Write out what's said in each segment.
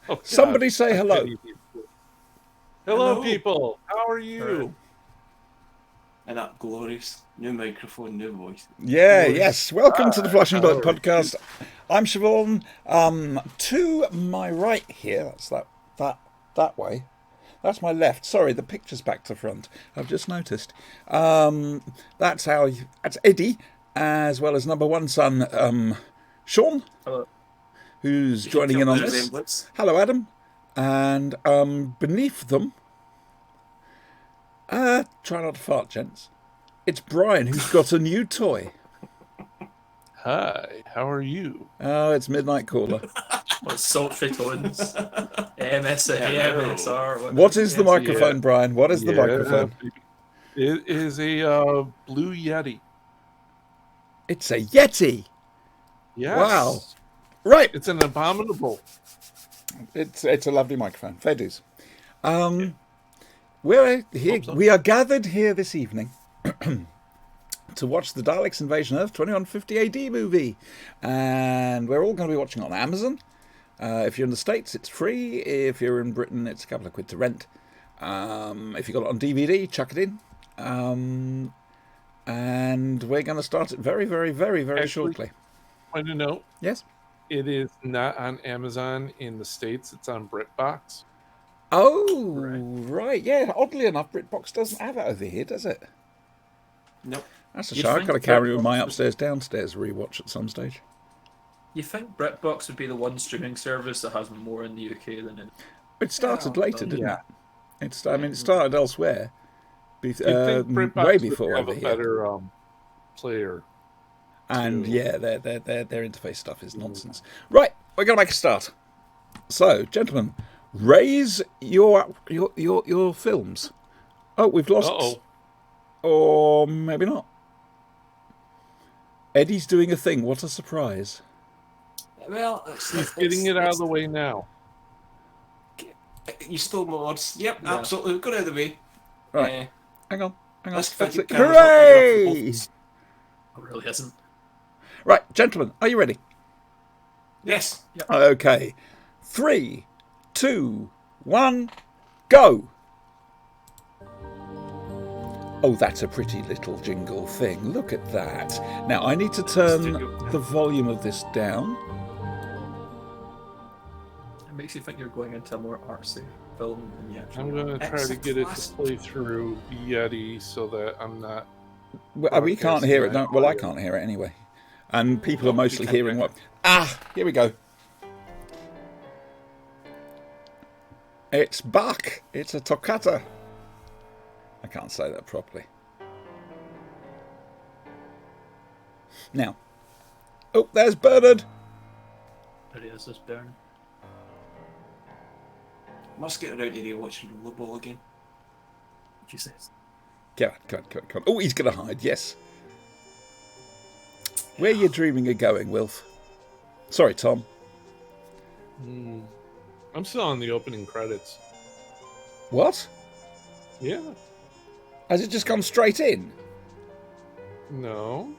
Oh, Somebody God. say hello. Hello, people. How are you? And that glorious new microphone, new voice. Yeah, Glorious. yes. Welcome to the Flush and How Blood are you? podcast. I'm Siobhan. To my right here, that's that way. That's my left. Sorry, the picture's back to front. I've just noticed. That's Eddie, as well as number one son, Sean, Hello. who's You can joining tell in on the this. resemblance. Hello, Adam. And beneath them, try not to fart, gents. It's Brian, who's got a new toy. Hi. How are you? Oh, it's Midnight Caller. What sultry tones? AMSR. What is the Yes. microphone, Brian? What is the microphone? It is a Blue Yeti. It's a Yeti. Yes. Wow. Right. It's an abominable. It's a lovely microphone. Fair dues. We're here. We are gathered here this evening to watch the Daleks Invasion Earth 2150 AD movie, and we're all going to be watching on Amazon. If you're in the States, it's free. If you're in Britain, it's a couple of quid to rent. If you got it on DVD, chuck it in. And we're going to start it very, very, very, very shortly. Point to note, Yes. it is not on Amazon in the States. It's on BritBox. Oh, right. Yeah, oddly enough, BritBox doesn't have it over here, does it? Nope. That's a You'd shame. I've think got to carry BritBox with my would- upstairs downstairs rewatch at some stage. You think BritBox would be the one streaming service that has more in the UK than in... It started later, didn't yeah. it? It started elsewhere. You'd think BritBox Way would before have over a here. better player. And too. yeah, their interface stuff is nonsense. Right, we're going to make a start. So, gentlemen, raise your films. Oh, we've lost. Uh-oh. Or maybe not. Eddie's doing a thing. What a surprise! Well, He's getting it out of the way now. You stole my words. Yep, Yeah. absolutely. Got out of the way. Right, hang on. Let's That's it. cameras up big enough for both of Hooray! us. It really isn't. Right, gentlemen, are you ready? Yes. Okay. 3, 2, 1, go! Oh, that's a pretty little jingle thing. Look at that. Now, I need to turn the volume of this down. It makes you think you're going into a more artsy film than you actually I'm going to try It's to a get it to classic. play through Yeti so that I'm not... We can't hear it. No, well, I can't hear it anyway. And people are mostly can't hearing hear what... Here we go. It's Bach. It's a toccata. I can't say that properly. Now. Oh, there's Bernard. There he is, this burn. Must get around to rewatching Rollerball again. Jesus. Come on. Oh, he's going to hide, yes. Where are you dreaming of going, Wilf? Sorry, Tom. I'm still on the opening credits. What? Yeah. Has it just gone straight in? No.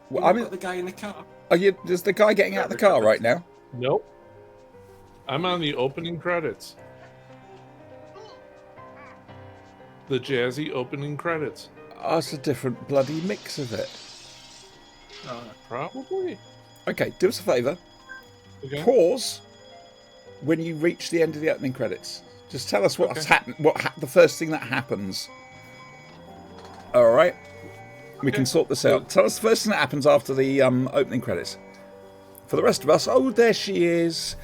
Well, I Got mean, the guy in the car. is the guy getting out of the car right now? Nope. I'm on the opening credits. The jazzy opening credits. Oh, it's a different bloody mix of it. Probably. Okay, do us a favour. Okay. Pause when you reach the end of the opening credits. Just tell us what's Okay. happened. The first thing that happens. All right, we can sort this out. Tell us the first thing that happens after the opening credits. For the rest of us, oh, there she is,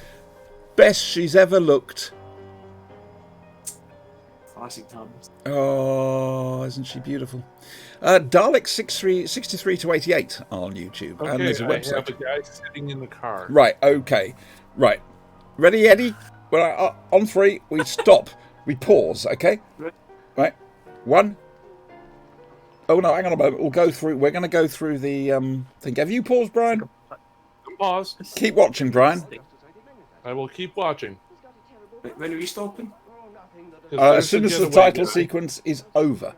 best she's ever looked. Classic times. Oh, isn't she beautiful? Daleks 63 to 88 on YouTube, Okay, and there's a I website. have a guy sitting in the car. Right, okay. Right. Ready, Eddie? Well, on 3, we stop. We pause, okay? Right. 1. Oh, no, hang on a moment. We're going to go through the thing. Have you paused, Brian? Pause. Keep watching, Brian. I will keep watching. Wait, when are we stopping? 'Cause As there's soon a as the getaway title guy. sequence is over.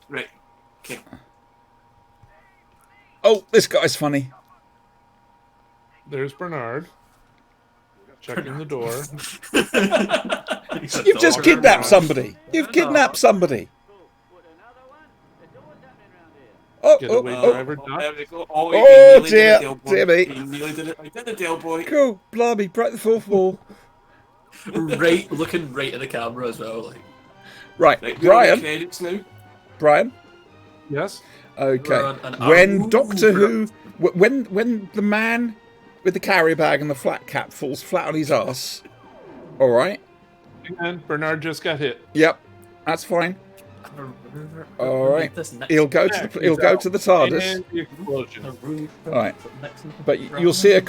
Right. Okay. Oh, this guy's funny. There's Bernard. Checking the door. You've just kidnapped somebody. You've kidnapped somebody. Oh, Get oh, away, oh. driver. There Duck. we go. Oh, Oh, he nearly dear. did it, Dale boy. Dear me. He nearly did it. I did it, Dale boy. Cool. Blimey, break the fourth wall. Right, looking right at the camera as well. Like, Right, Right, we're on the Brian. credits now. Brian. Yes. Okay. We're on an When hour. Doctor Who, when the man with the carrier bag and the flat cap falls flat on his ass, all right. And Bernard just got hit. Yep, that's fine. All right. He'll go to the TARDIS. And the explosion. All right. But you'll see a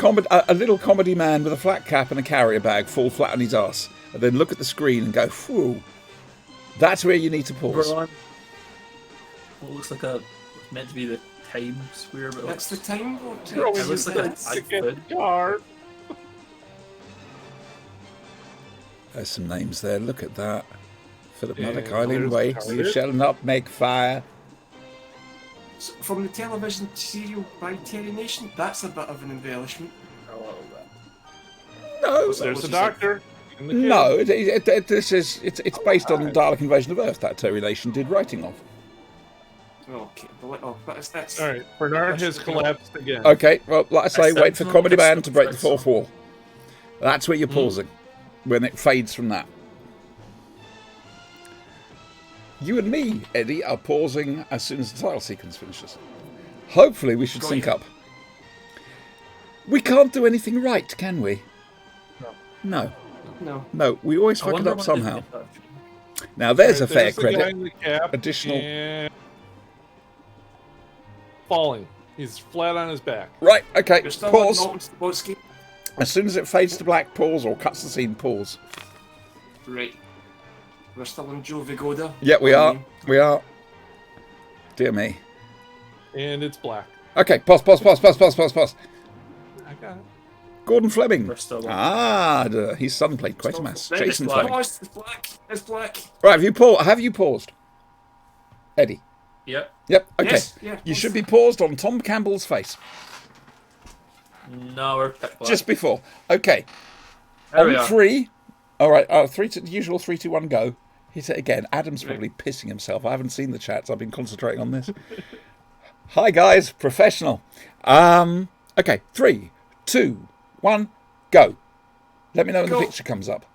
little comedy man with a flat cap and a carrier bag fall flat on his ass, and then look at the screen and go, "Whew." That's where you need to pause. We're on what looks like what's meant to be the time square, but That's the time warp. Throw It looks like a second car. There's some names there. Look at that. Philip Yeah, Mother Island there's waits. You TARDIS. shall not make fire. From the television serial by Terry Nation, that's a bit of an embellishment. No, There's the doctor. And the kid. no. It's based on Dalek Invasion of Earth that Terry Nation did writing of. Okay, but that's All right. Bernard has collapsed again. Okay, well, like I say, That's wait for sensible, Comedy that's Man to break the sensible. fourth wall. That's where you're pausing, when it fades from that. You and me, Eddie, are pausing as soon as the title sequence finishes. Hopefully we should sync up. We can't do anything right, can we? No. No, we always fuck it up somehow. Now there's a fair There's the guy credit. in the cap Additional. and falling. He's flat on his back. Right, okay, You're still pause. on Botsky. As soon as it fades to black, pause, or cuts the scene, pause. Right. We're still on Joe Vigoda. Yeah, we are. We are. Dear me. And it's black. Okay, pause. I got it. Gordon Fleming. We're still on. His son played Quatermass. Right, Jason it's Fleming. Oh, it's black. It's black. Right, have you paused? Eddie. Yep. Yep, okay. Yes, yeah, You should be paused on Tom Campbell's face. No, we're pitch black. Just before. Okay. There we On are. 3. All right, the usual 3, 2, 1, go. Hit it again. Adam's probably pissing himself. I haven't seen the chats. I've been concentrating on this. Hi, guys. Professional. Okay, 3, 2, 1, go. Let me know when Go. the picture comes up.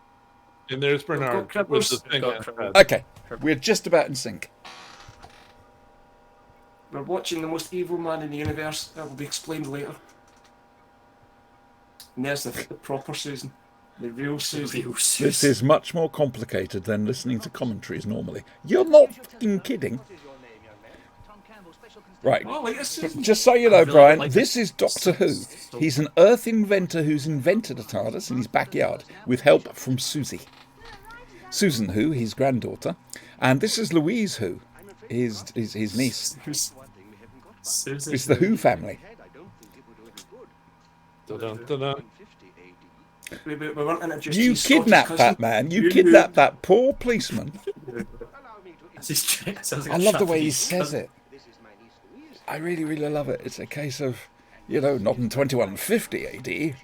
And there's Bernard got with the Cripples. thing. Got on his Cripples. head. Okay, we're just about in sync. We're watching the most evil man in the universe. That will be explained later. And there's the proper Susan. The real Susan. This is much more complicated than listening to commentaries normally. You're not fucking kidding. Right. Oh, like this Susan. Just so you know, I really Brian, like this is Doctor Who. He's an Earth inventor who's invented a TARDIS in his backyard with help from Susie. Susan Who, his granddaughter. And this is Louise Who, his niece. Susan. It's the Who family. Dun, dun, dun. We weren't introduced You to his Scottish kidnapped cousin. that man. You kidnapped that poor policeman. I love the way he says it. I really, really love it. It's a case of, not in 2150 AD.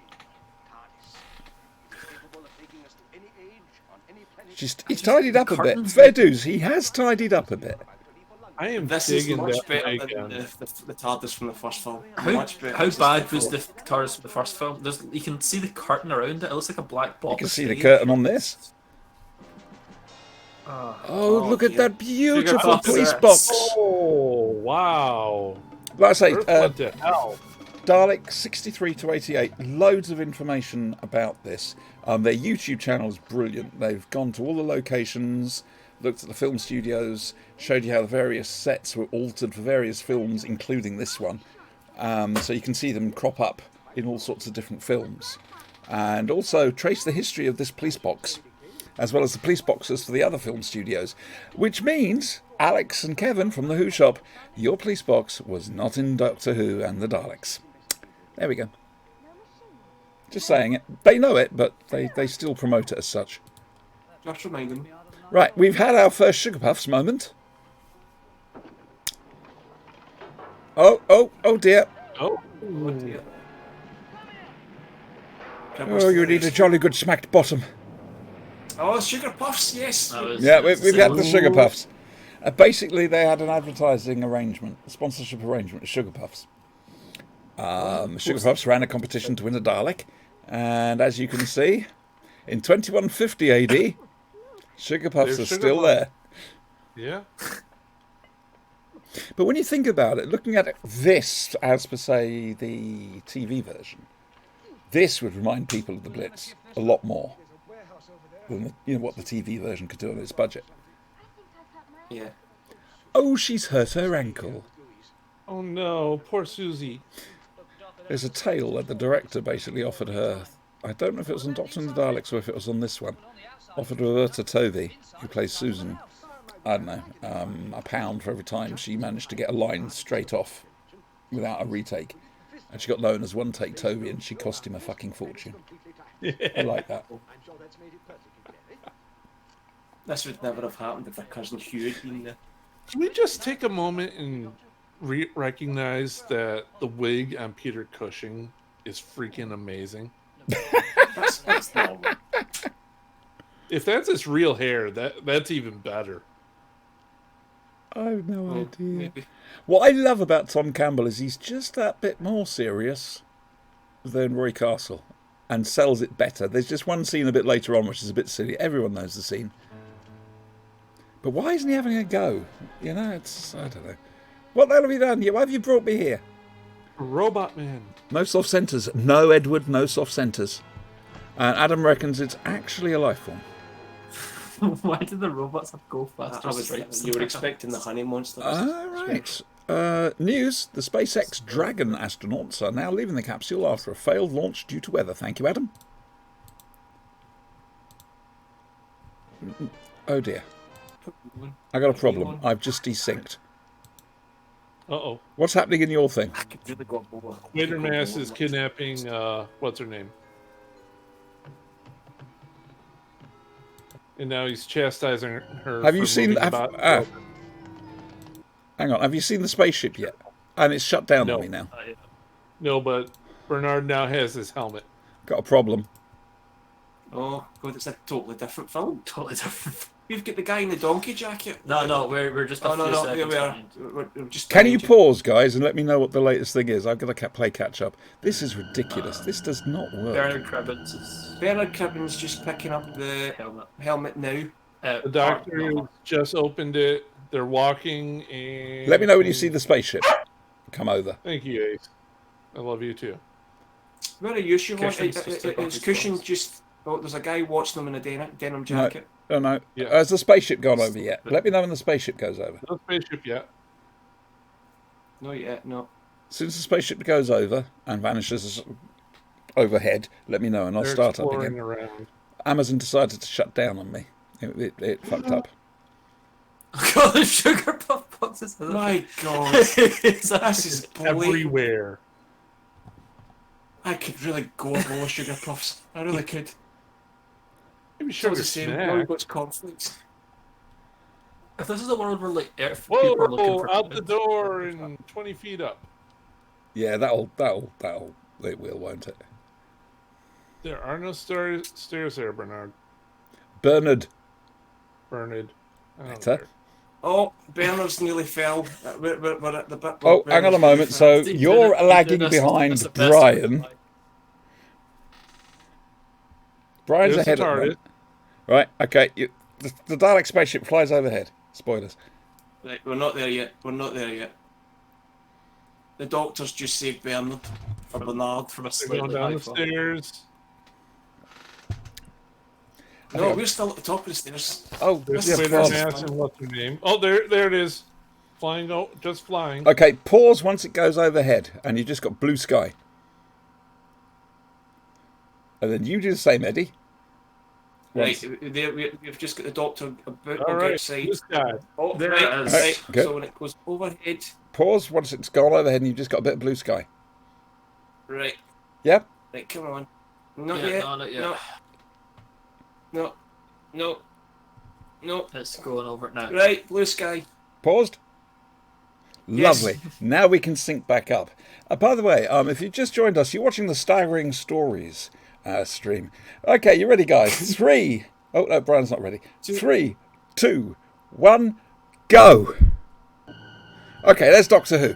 He's tidied up a bit. Fair dues, he has tidied up a bit. I am This is digging much that better mic than on. the TARDIS from the first film. How, Much better. how This is bad was different. the TARDIS from the first film? You can see the curtain around it. It looks like a black box. You can see the curtain on this. Oh, look at dear. that beautiful box police sets. box. Oh, wow. Like I say, Earth went to hell. Dalek 63 to 88, loads of information about this. Their YouTube channel is brilliant. They've gone to all the locations, looked at the film studios, showed you how the various sets were altered for various films, including this one. So you can see them crop up in all sorts of different films. And also trace the history of this police box, as well as the police boxes for the other film studios. Which means, Alex and Kevin from the Who Shop, your police box was not in Doctor Who and the Daleks. There we go. Just saying it. They know it, but they still promote it as such. Just remind them. Right, we've had our first Sugar Puffs moment. Oh dear. Oh, Oh dear. Oh, you need a jolly good smacked bottom. Oh, Sugar Puffs, yes. Yeah, we've had the Sugar Puffs. Basically, they had an advertising arrangement, a sponsorship arrangement with Sugar Puffs. Sugar Puffs ran a competition to win a Dalek, and as you can see, in 2150 AD, Sugar Puffs There's are Sugar still Puffs. there. Yeah. But when you think about it, looking at this as per say the TV version, this would remind people of the Blitz a lot more than what the TV version could do on its budget. Yeah. Oh, she's hurt her ankle. Oh no, poor Susie. There's a tale that the director basically offered her. I don't know if it was on Doctor and the Daleks or if it was on this one. Offered Roberta Tovey, who plays Susan, I don't know, £1 for every time she managed to get a line straight off without a retake. And she got known as One Take Tovey, and she cost him a fucking fortune. I like that. This would never have happened if her cousin Hugh had been there. Can we just take a moment and recognize that the wig on Peter Cushing is freaking amazing? That's normal. If that's his real hair, that's even better. I have no idea. Maybe. What I love about Tom Campbell is he's just that bit more serious than Roy Castle and sells it better. There's just one scene a bit later on which is a bit silly. Everyone knows the scene. But why isn't he having a go? You know, it's... I don't know. What the hell have you done? Why have you brought me here? Robot Man. No soft centres. No, Edward, no soft centres. And Adam reckons it's actually a life form. Why did the robots have go faster? You were expecting the honey monster. All right. News. The SpaceX Dragon astronauts are now leaving the capsule after a failed launch due to weather. Thank you, Adam. Oh, dear. I got a problem. I've just desynced. Uh-oh. What's happening in your thing? I could really go over. Quatermass is kidnapping, what's her name? And now he's chastising her. Have you for seen... moving about. Hang on. Have you seen the spaceship yet? And it's shut down on me now. No, but Bernard now has his helmet. Got a problem. Oh, God, it's a totally different film. Totally different. We've got the guy in the donkey jacket. No, we're just. Oh, a no, few no, seconds there we are. behind. We're just Can you pause, guys, and let me know what the latest thing is? I've got to play catch up. This is ridiculous. This does not work. Bernard Cribbins is Bernard Cribbins just picking up the helmet now. The doctor just opened it. They're walking, and Let me know when you see the spaceship come over. Thank you, Ace. I love you too. Where are you, Siobhan? Cushing's just above It's his Cushing clothes. just... Oh, there's a guy watching them in a denim jacket. Oh, no. Yeah. Has the spaceship gone over yet? Let me know when the spaceship goes over. No spaceship yet. No, yet, no. As soon as the spaceship goes over and vanishes overhead, let me know and I'll They're start up exploring again. around. Amazon decided to shut down on me. It fucked up. God, the sugar puff boxes. My God. This is blatant. Everywhere. I could really go a bowl of sugar puffs. I really could. Maybe It's all sugar the same. snack. Now we've got cornflakes. If this is a world where like Earth people are looking Whoa! for Out the door and 20 feet up. Yeah, it will, won't it? There are no stairs there, Bernard. Bernard. Bernard. Better. Oh, Bernard's nearly fell. We're at the bit. Oh, where hang on a Bernard's moment. nearly So fell. you're lagging behind Brian. Brian's There's ahead the of me. TARDIS. Right, okay. The Dalek spaceship flies overhead. Spoilers. Right, we're not there yet. We're not there yet. The doctor's just saved Bernard. Or Bernard. from a They're going slightly down high the fall. stairs. No, we're still at the top of the stairs. Oh, This yeah, is Quatermass and what's her name? Oh, there it is. Flying, just flying. okay, pause once it goes overhead, and you've just got blue sky. And then you do the same, Eddie. Right, we've just got the doctor about All to right, outside. this guy. Oh, There right, it is. right. Good. So when it goes overhead, Pause once it's gone overhead, and you've just got a bit of blue sky. right, Yeah? right, come on. Not Yeah, yet. no, not yet. No. No. No. No. It's going over it now. Right, blue sky. Paused? Yes. Lovely. Now we can sync back up. By the way, if you just joined us, you're watching the Staggering Stories stream. Okay, you ready, guys? 3. Oh no, Brian's not ready. 3, 2, 1, go. Okay, there's Doctor Who.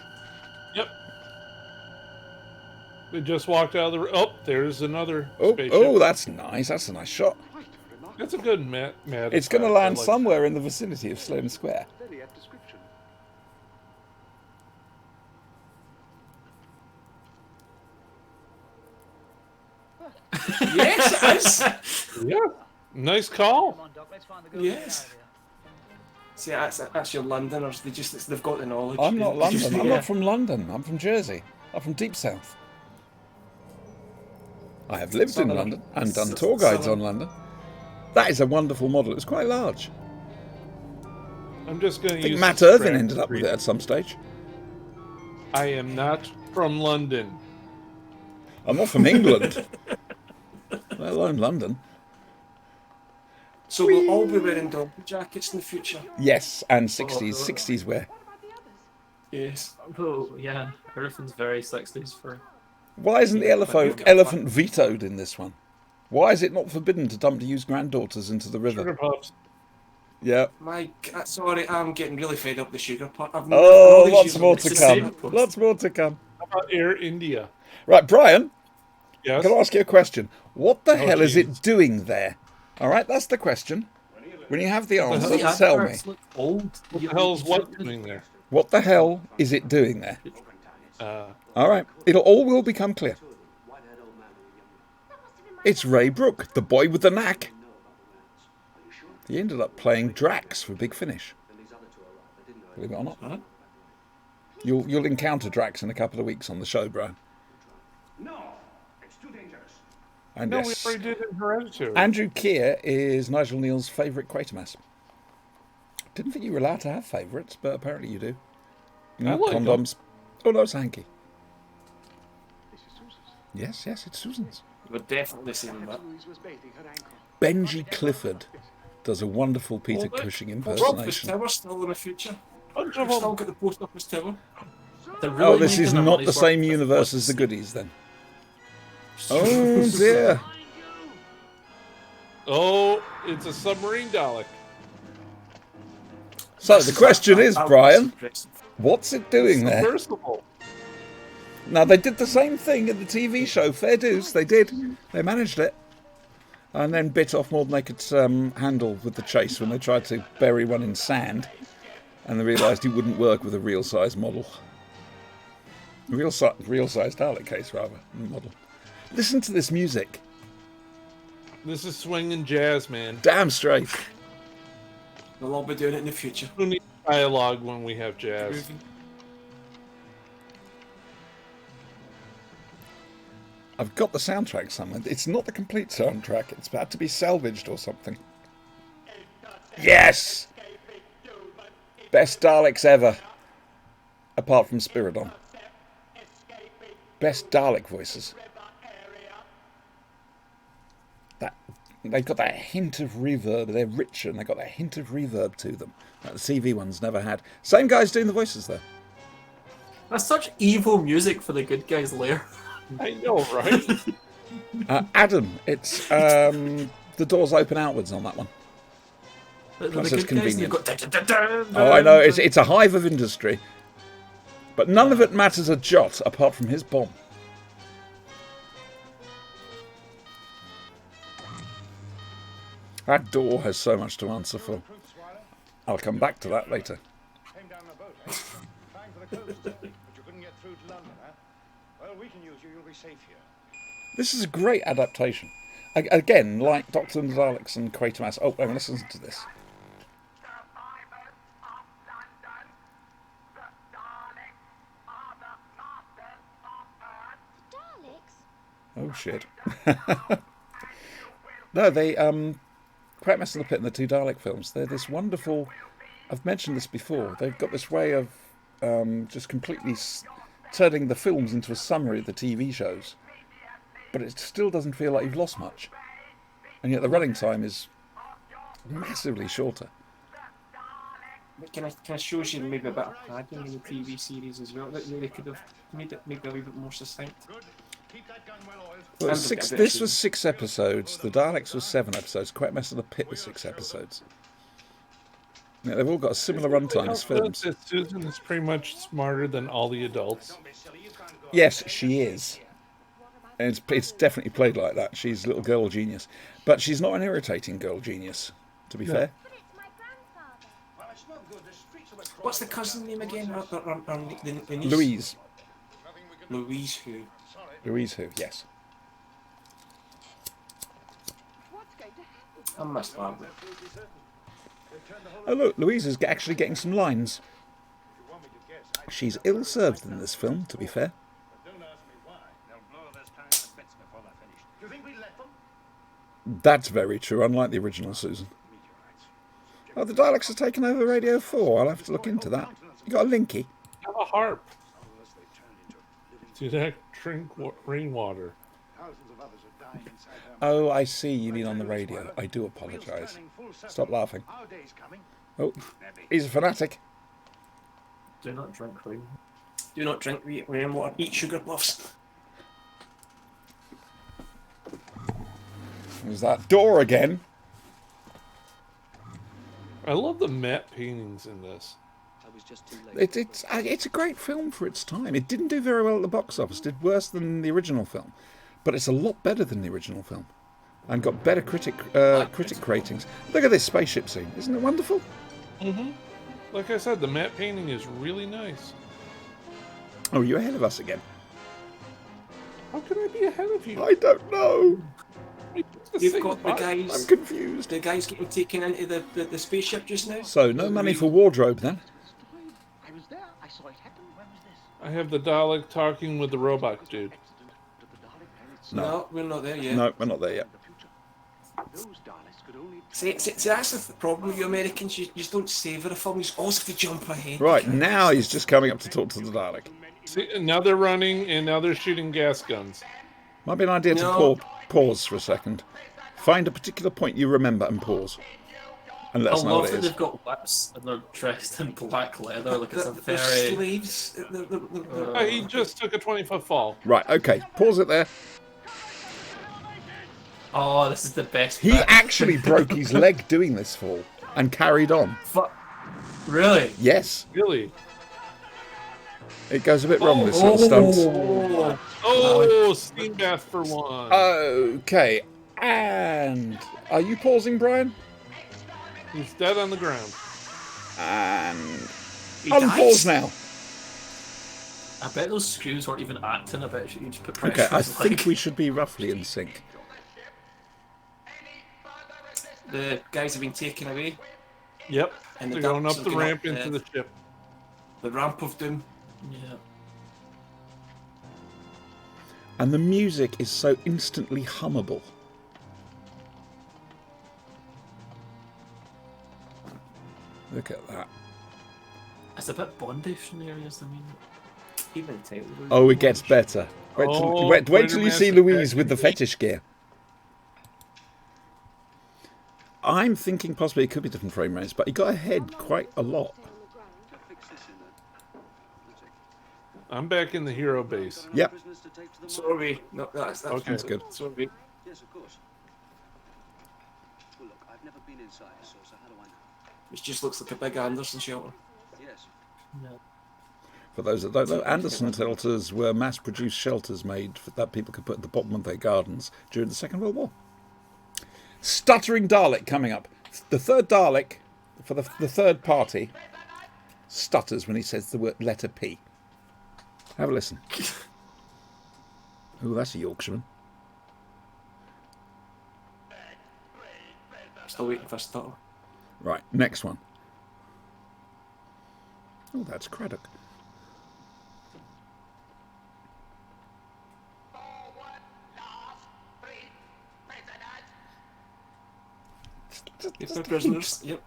Yep. We just walked out of the. Oh, there's another Oh, spaceship. oh, that's nice. That's a nice shot. That's a good mad. It's going to land somewhere in the vicinity of Sloane Square. Yes, it is. Yeah. Nice call. Yes. See, that's your Londoners. They've got the knowledge. I'm not They just- London. I'm yeah. not from London. I'm from Jersey. I'm from deep south. I have lived in London and done tour guides on London. That is a wonderful model. It's quite large. I'm just going to I think use. Matt Irvin ended up with it at some stage. I am not from London. I'm not from England, let alone London. So we'll all be wearing dog jackets in the future. Yes, and 60s wear. Yes. Oh, yeah. Everything's very 60s for. Why isn't the elephant vetoed in this one? Why is it not forbidden to dump used granddaughters into the river? Sugar Puffs. Yeah. Sorry, I'm getting really fed up with the sugar pot. Oh, lots more to come. Lots more to come. How about Air India? Right, Brian, Yes. can I ask you a question? What the hell is geez. it doing there? All right, that's the question. When you have the answer, The tell me. adverts look old. What the hell's what doing there? What the hell is it doing there? Uh, All right, all will become clear. It's Ray Brooke, the boy with the knack. He ended up playing Drax for Big Finish. Believe it or not. Huh? You'll encounter Drax in a couple of weeks on the show, Brian. No, it's too dangerous. And no, yes, we already did it in Hereditary. Andrew Keir is Nigel Neal's favourite Quatermass. Didn't think you were allowed to have favourites, but apparently you do. No, like condoms. Oh no, it's hanky. Yes, it's Susan's. We're definitely seeing that. Benji Clifford does a wonderful Peter Well, Cushing Office impersonation. Tower still in the future. Bunch We've of still them. got the post office tower. They're Oh, really this is making their not money's the worth same with universe what's as the the- goodies then. Oh dear. Oh, it's a submarine Dalek. So the question is, Brian, Impressive. what's it doing there? Submersible. Now, they did the same thing in the TV show, Fair Dues. They did. They managed it. And then bit off more than they could handle with the chase when they tried to bury one in sand. And they realised it wouldn't work with a real-size model. Real-size Dalek case, rather, model. Listen to this music. This is swinging jazz, man. Damn straight. They'll all be doing it in the future. Who needs dialogue when we have jazz? I've got the soundtrack somewhere. It's not the complete soundtrack. It's had to be salvaged or something. Yes! Best Daleks ever. Apart from Spiridon. Best Dalek voices. They've got that hint of reverb. They're richer and they've got that hint of reverb to them that the CV ones never had. Same guys doing the voices though. That's such evil music for the good guys' lair. I know, right? Adam, it's the doors open outwards on that one. The Plus good it's guys, convenient. they've got da-da-da-da, Oh, I know, it's a hive of industry. But none of it matters a jot apart from his bomb. That door has so much to answer for. I'll come back to that later. Came down the boat, eh? Trying for the coast, but you couldn't get through to London, huh? Well, we can use you. You'll be safe here. This is a great adaptation. Again, like Doctor and the Daleks and Quatermass. Oh, hang on, let's listen to this. Oh shit. No, they Quatermass and the Pit and the two Dalek films. They're this wonderful. I've mentioned this before. They've got this way of just completely turning the films into a summary of the TV shows, but it still doesn't feel like you've lost much, and yet the running time is massively shorter. Can I show you maybe a bit of padding in the TV series as well? That really could have made it maybe a wee bit more succinct. Keep that gun well oiled. Well, And six, a bit of this was Susan. 6 episodes. The Daleks was 7 episodes. Quite Mess of the Pit was 6 episodes. Yeah, they've all got a similar runtime as films. That Susan is pretty much smarter than all the adults. Don't be silly. You can't go. Yes, she is. And it's definitely played like that. She's a little girl genius. But she's not an irritating girl genius, to be fair. But it's my grandfather. Well, it's no good. The streets are wet. What's the cousin name again? The niece? Louise. Nothing we can do. Louise who? Sorry. Louise who? Yes. What's going to happen? I missed Barbara. Oh look, Louise is actually getting some lines. If you want me to guess, I She's ill-served in this film, to be fair. don't ask me why. They'll blow this town to bits before they're finished. Do you think we let them? That's very true, unlike the original Susan. Meteorites. Oh, the Daleks have taken over Radio 4. I'll have to look into that. You got a linky? Have a harp. Unless they turned into living. Do that drink rainwater. Thousands of others are dying inside their Oh, I see. You mean on the radio. I do apologise. Stop laughing. Our day's coming. Oh, he's a fanatic. Do not drink rain. Do not drink rainwater. Eat sugar puffs. There's that door again. I love the matte paintings in this. It's a great film for its time. It didn't do very well at the box office. Did worse than the original film, but it's a lot better than the original film, and got better critic ratings. Look at this spaceship scene. Isn't it wonderful? Mm-hmm. Like I said, the matte painting is really nice. Oh, you're ahead of us again. How can I be ahead of you? I don't know. You've got the guys. I'm confused. The guys getting taken into the spaceship just now. So no money for wardrobe then. I was there. I saw it happen. When was this? I have the Dalek talking with the robot dude. Did the Dalek pirates No, we're not there yet. No, we're not there yet. the future? Those Daleks could only See, that's the problem with you Americans. You just don't savour a film. You just always have to jump ahead. Right, now he's just coming up to talk to the Dalek. See, now they're running and now they're shooting gas guns. Might be an idea to No. pause for a second. Find a particular point you remember and pause. And let I us know love what that it is. they've got whips and they're dressed in black leather. Like it's a They're very. slaves. He just took a 20-foot fall. Right, okay, pause it there. Oh, this is the best. He bit. actually broke his leg doing this fall and carried on. Really? Yes, Really? it goes a bit wrong with sort of stunts. Oh, steam bath for one. Okay, and are you pausing, Brian? He's dead on the ground. And He unpause dies? now. I bet those screws weren't even acting. I bet you just put pressure. Okay, I on his leg. think we should be roughly in sync. The guys have been taken away. Yep. And the They're going ducks up are the going ramp up into the- the ship. The ramp of doom. Yeah. And the music is so instantly hummable. Look at that. It's a bit Bondish in areas. I mean, Even the title. Oh, it gets better. Wait till, Oh, wait till you see Predator Louise with the fetish gear. I'm thinking possibly it could be different frame rates, but he got ahead quite a lot. I'm back in the hero base. Yep. Sorry. No, that's Okay. That's good. Sorry. Yes, of course. Well, look, I've never been inside a saucer. How do I know? It just looks like a big Anderson shelter. Yes. For those that don't know, Anderson shelters were mass-produced shelters made that people could put at the bottom of their gardens during the Second World War. Stuttering Dalek coming up. The third Dalek, for the third party, stutters when he says the word letter P. Have a listen. Oh, that's a Yorkshireman. Still waiting for a stutter. Right, next one. Oh, that's Craddock. If they're prisoners. Yep.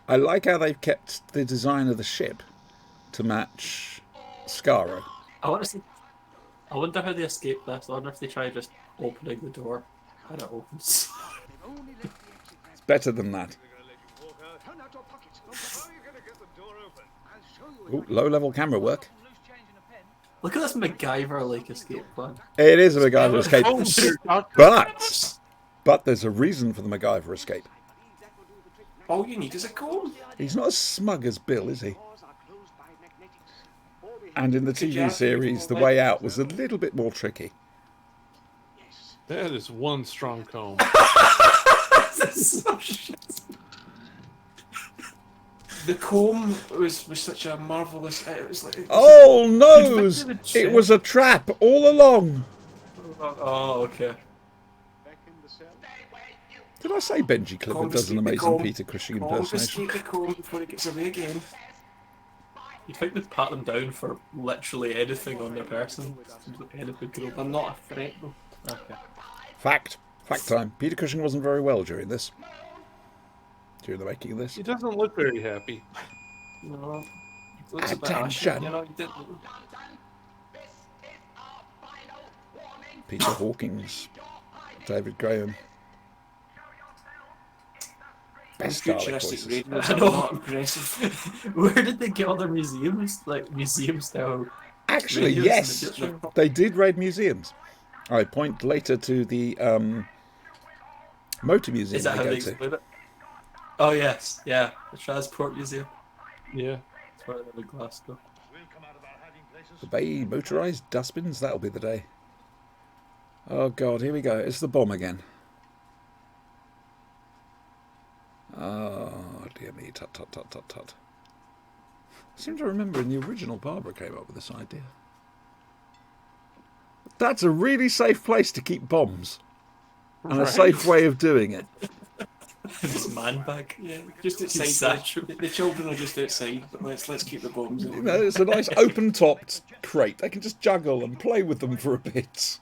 I like how they've kept the design of the ship to match Skaro. I want to see. I wonder how they escape this. I wonder if they try just opening the door and it opens. It's better than that. Turn out your pockets. How are you going to get the door open? I'll show you. Ooh, low-level camera work. Loose change in a pen. Look at this MacGyver-like escape plan. It is a MacGyver escape. Oh, dear doctor. But there's a reason for the MacGyver escape. All you need is a comb. He's not as smug as Bill, is he? And in the TV series, the way out was a little bit more tricky. That is one strong comb. This is so shit. The comb was such a marvelous. It was like. Oh no! It was a trap all along. Oh, okay. Did I say Benji Clifford does an amazing Peter Cushing impersonation? Confiscate the comb before it gets away again. You'd think they'd pat them down for literally anything on their person. Anything could I'm not a threat though. Okay. Fact time. Peter Cushing wasn't very well during this. During the making of this. He doesn't look very happy. No. It looks a bit ashy, Attention. you know, he didn't. Peter Hawkins. David Graham. Best Dalek Futuristic voices. radios I are know. not impressive. Where did they get all their museums? Like museum style. Actually, radios in the yes. future? They did raid museums. I point later to the motor museum Is that how they they go to. explain it? Oh yes, yeah, the Transport Museum. Yeah. That's where they're in Glasgow. We'll come out of our hiding places. The Bay motorised dustbins, that'll be the day. Oh god, here we go. It's the bomb again. Oh dear me, tut tut tut tut tut. I seem to remember in the original Barbara came up with this idea. That's a really safe place to keep bombs. And a Right. safe way of doing it. This man bag. Yeah, just outside. Satchel. The children are just outside, but let's keep the bombs in. You know, it's a nice open-topped crate. They can just juggle and play with them for a bit.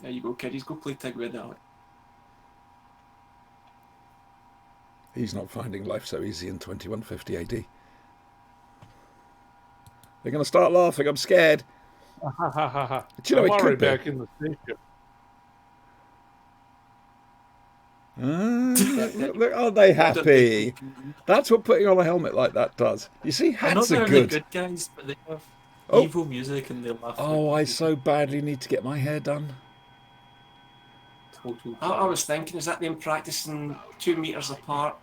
There you go, kiddies. Go play tag with Dalek. He's not finding life so easy in 2150 AD. They're going to start laughing. I'm scared. Ha ha ha ha. Do you know I'm it could already be? back in the spaceship. Look, aren't they happy? That's what putting on a helmet like that does. You see, I know hats they're are the good. good guys, but they have Oh. evil music and they laugh. Oh, I so badly need to get my hair done. Total. I was thinking, is that them practicing 2 meters apart,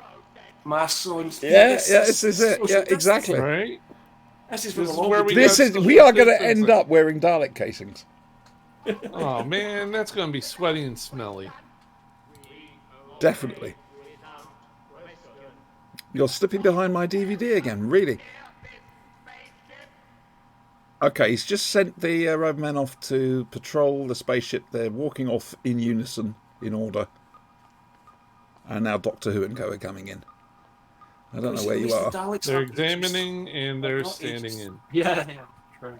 masks on? Yeah, this is it. social Yeah, distance. exactly. Right? This is This is where where we we This got is. social We are going to distancing. end up wearing Dalek casings. Oh man, that's gonna be sweaty and smelly. Definitely. You're slipping behind my DVD again, really? Okay, he's just sent the roadman off to patrol the spaceship. They're walking off in unison, in order. And now Doctor Who and Co are coming in. I don't know where you are. They're examining and they're standing in. Yeah, true.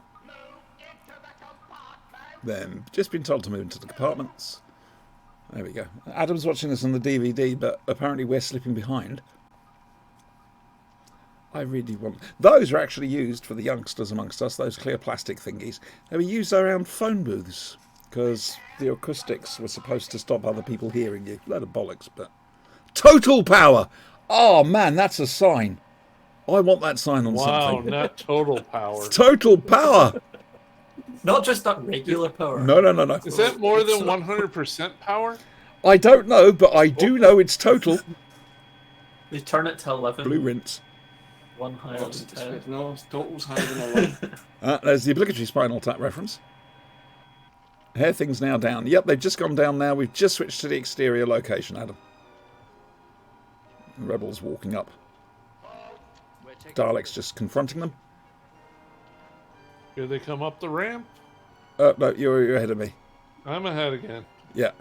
Then just been told to move into the compartments. There we go. Adam's watching this on the DVD, but apparently we're slipping behind. I really want... Those are actually used for the youngsters amongst us, those clear plastic thingies. They were used around phone booths, because the acoustics were supposed to stop other people hearing you. Load of bollocks, but... Total power! Oh, man, that's a sign. I want that sign on Wow, something. not total power. Total power! Not just that regular power. No. Is that more than 100% power? I don't know, but I do know it's total. They turn it to 11. Blue rinse. One higher than 10. No, total's higher than 11. There's the obligatory Spinal Tap reference. Hair things now down. Yep, they've just gone down now. We've just switched to the exterior location, Adam. The rebels walking up. Daleks just confronting them. Here they come up the ramp. No, you're ahead of me. I'm ahead again. Yeah.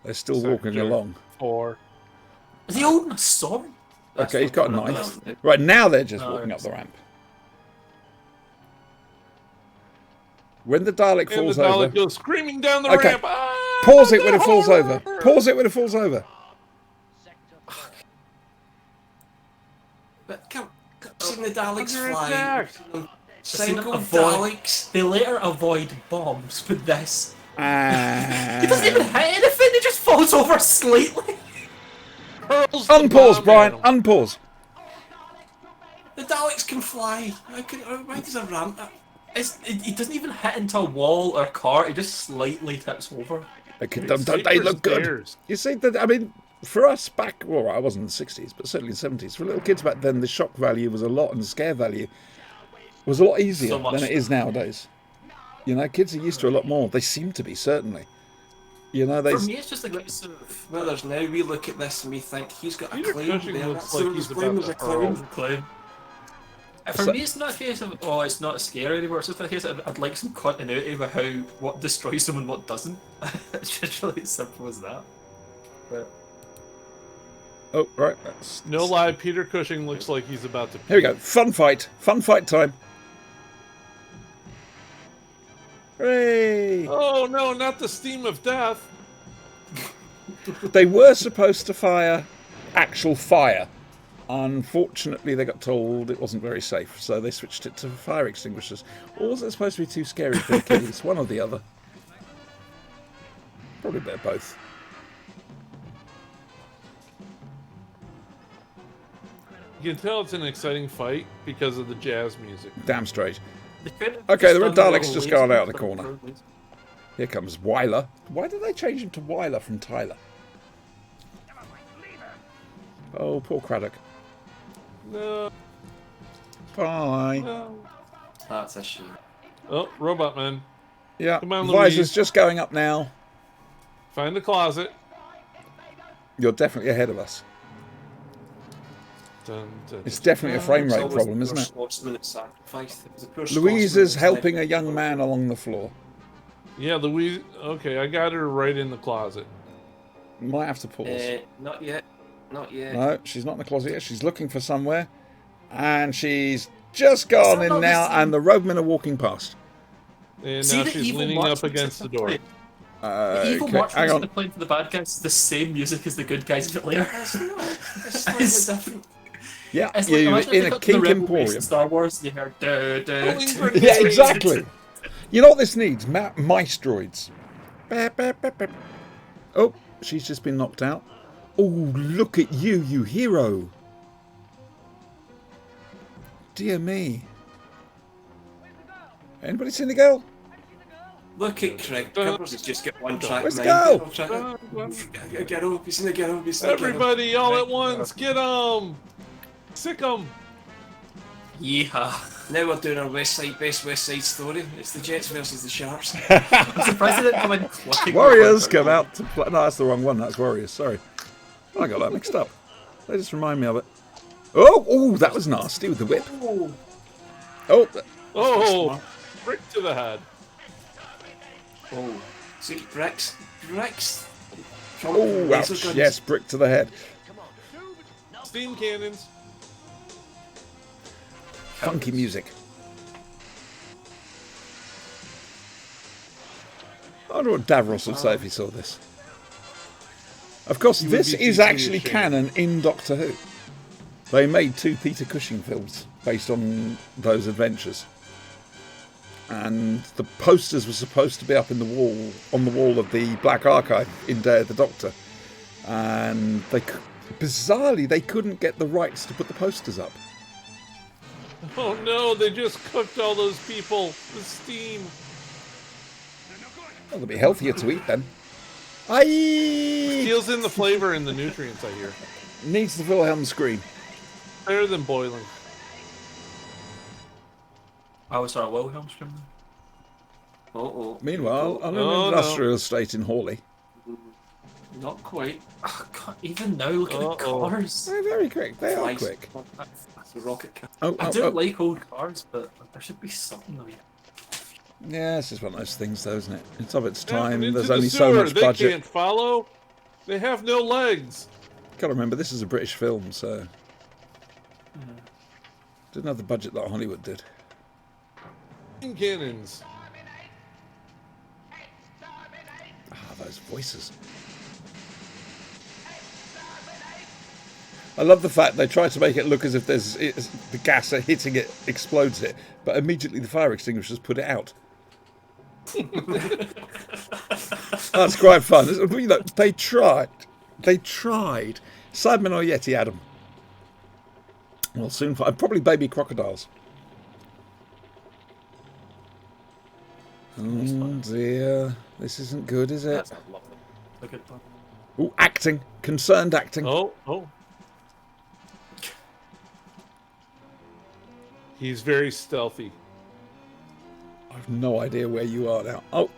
They're still walking Sector along. 4. Is he holding a sword? Okay, he's got a knife. Right, now they're just walking up the ramp. When the Dalek And falls the Dalek over... goes screaming down the Okay. ramp. Ah, Pause it when it falls horror! over. Pause it when it falls over. But come, seen the Daleks Under fly. attack. Single Avoid- Daleks. They later avoid bombs, but this. Ah. He doesn't even hit anything, he just falls over slightly. Hurls the Unpause, bomb Brian. at him. Unpause. The Daleks can fly. Why does a ramp? He doesn't even hit into a wall or cart. He just slightly tips over. Don't they look good? Stairs. You see, that I mean, for us back, well, I wasn't in the 60s, but certainly in the 70s, for little kids back then, the shock value was a lot, and the scare value was a lot easier So much. than it is nowadays. You know, kids are used to a lot more. They seem to be, certainly. You know, they. For me, it's just a case of Whereas now we look at this and we think he's got a Peter claim Cushing there. looks That's like what he's his claim about was a to hurl. claim. claim. For me, it's not a case of it's not scary anymore. It's just a case of I'd like some continuity with what destroys them and what doesn't. It's just really as simple as that. But Oh, right. That's... No lie, Peter Cushing looks like he's about to. Here we go. Fun fight. Fun fight time. Hooray! Oh no, not the steam of death. They were supposed to fire actual fire. Unfortunately, they got told it wasn't very safe, so they switched it to fire extinguishers. Or was it supposed to be too scary for the kiddies? One or the other. Probably a bit of both. You can tell it's an exciting fight because of the jazz music. Damn straight. they could have Okay, the just Red done Daleks little just gone laser out of the stuff corner. for these. Here comes Wyler. Why did they change him to Wyler from Tyler? Oh, poor Craddock. No, Bye. no. That's a shame. Oh, Robot Man. Yeah, Come on, visor's Louise. just going up now. Find the closet. You're definitely ahead of us. Dun, dun, It's dun, definitely a dun. frame It's rate always problem, the isn't poor it? Scotsman that's sacrificed. It was a poor Louise Scotsman is that's helping a left. young man along the floor. Yeah, Louise. Okay, I got her right in the closet. Might have to pause. Not yet. Not yet. No, she's not in the closet yet. She's looking for somewhere. And she's just gone in not the now, same. and the roadmen are walking past. And See now the she's evil leaning march up against the door. music The evil Okay, march hang music on. they're playing for the bad guys is the same music as the good guys but later. It's not. It's slightly different. Yeah, It's like, you're imagine if in they a got to the kink Rebel base in emporium. Star Wars, you hear Pulling for Yeah, exactly. You know what this needs? Mice droids. Beep, beep, beep, beep. Oh, she's just been knocked out. Oh, look at you, you hero. Dear me. Anybody seen the girl? Look at Craig. Peppers has just got one track. Where's the mind. girl? Trying to get up. He's in the girl. He's in the girl. Everybody, all at once, get 'em! Sick 'em! Yeehaw. Now we're doing our best West Side Story. It's the Jets versus the Sharks. I'm surprised they didn't come in clicking. Warriors come out to play. No, that's the wrong one. That's Warriors. Sorry. I got that mixed up. They just remind me of it. Oh, that was nasty with the whip. Oh, Oh, brick to the head. Oh, see, bricks. oh, ouch. Yes, brick to the head. Steam cannons. Funky music. I wonder what Davros would say if he saw this. Of course, He would this be is deeply actually ashamed. canon in Doctor Who. They made 2 Peter Cushing films based on those adventures. And the posters were supposed to be up in the wall, on the wall of the Black Archive in Day of the Doctor. And bizarrely, they couldn't get the rights to put the posters up. Oh no, they just cooked all those people. The steam. Well, they'll be healthier to eat then. Aye! Steals in the flavor and the nutrients, I hear. Needs the Wilhelm scream. Better than boiling. I was sorry, Wilhelm scream. Oh. Meanwhile, on an Oh, industrial estate in Hawley. Not quite. Oh, God, even now, look at the Uh-oh. cars. They're very quick. They are Flies. quick. That's the rocket car. Oh, I oh, do oh. like old cars, but there should be something of it. Yeah, this is one of those things, though, isn't it? It's of its Down time. into There's the only so sewer. much They budget. can't follow. They have no legs. Got to remember, this is a British film, so didn't have the budget that Hollywood did. Steam cannons. Ah, those voices. I love the fact they try to make it look as if the gas hitting it explodes it, but immediately the fire extinguishers put it out. That's quite fun. You know, they tried Cybermen or Yeti, Adam? We'll soon find. Probably baby crocodiles. Oh dear. This isn't good, is it? That's a lovely. A good one. Ooh, acting. Concerned acting. Oh. He's very stealthy. I've no idea where you are now. Oh,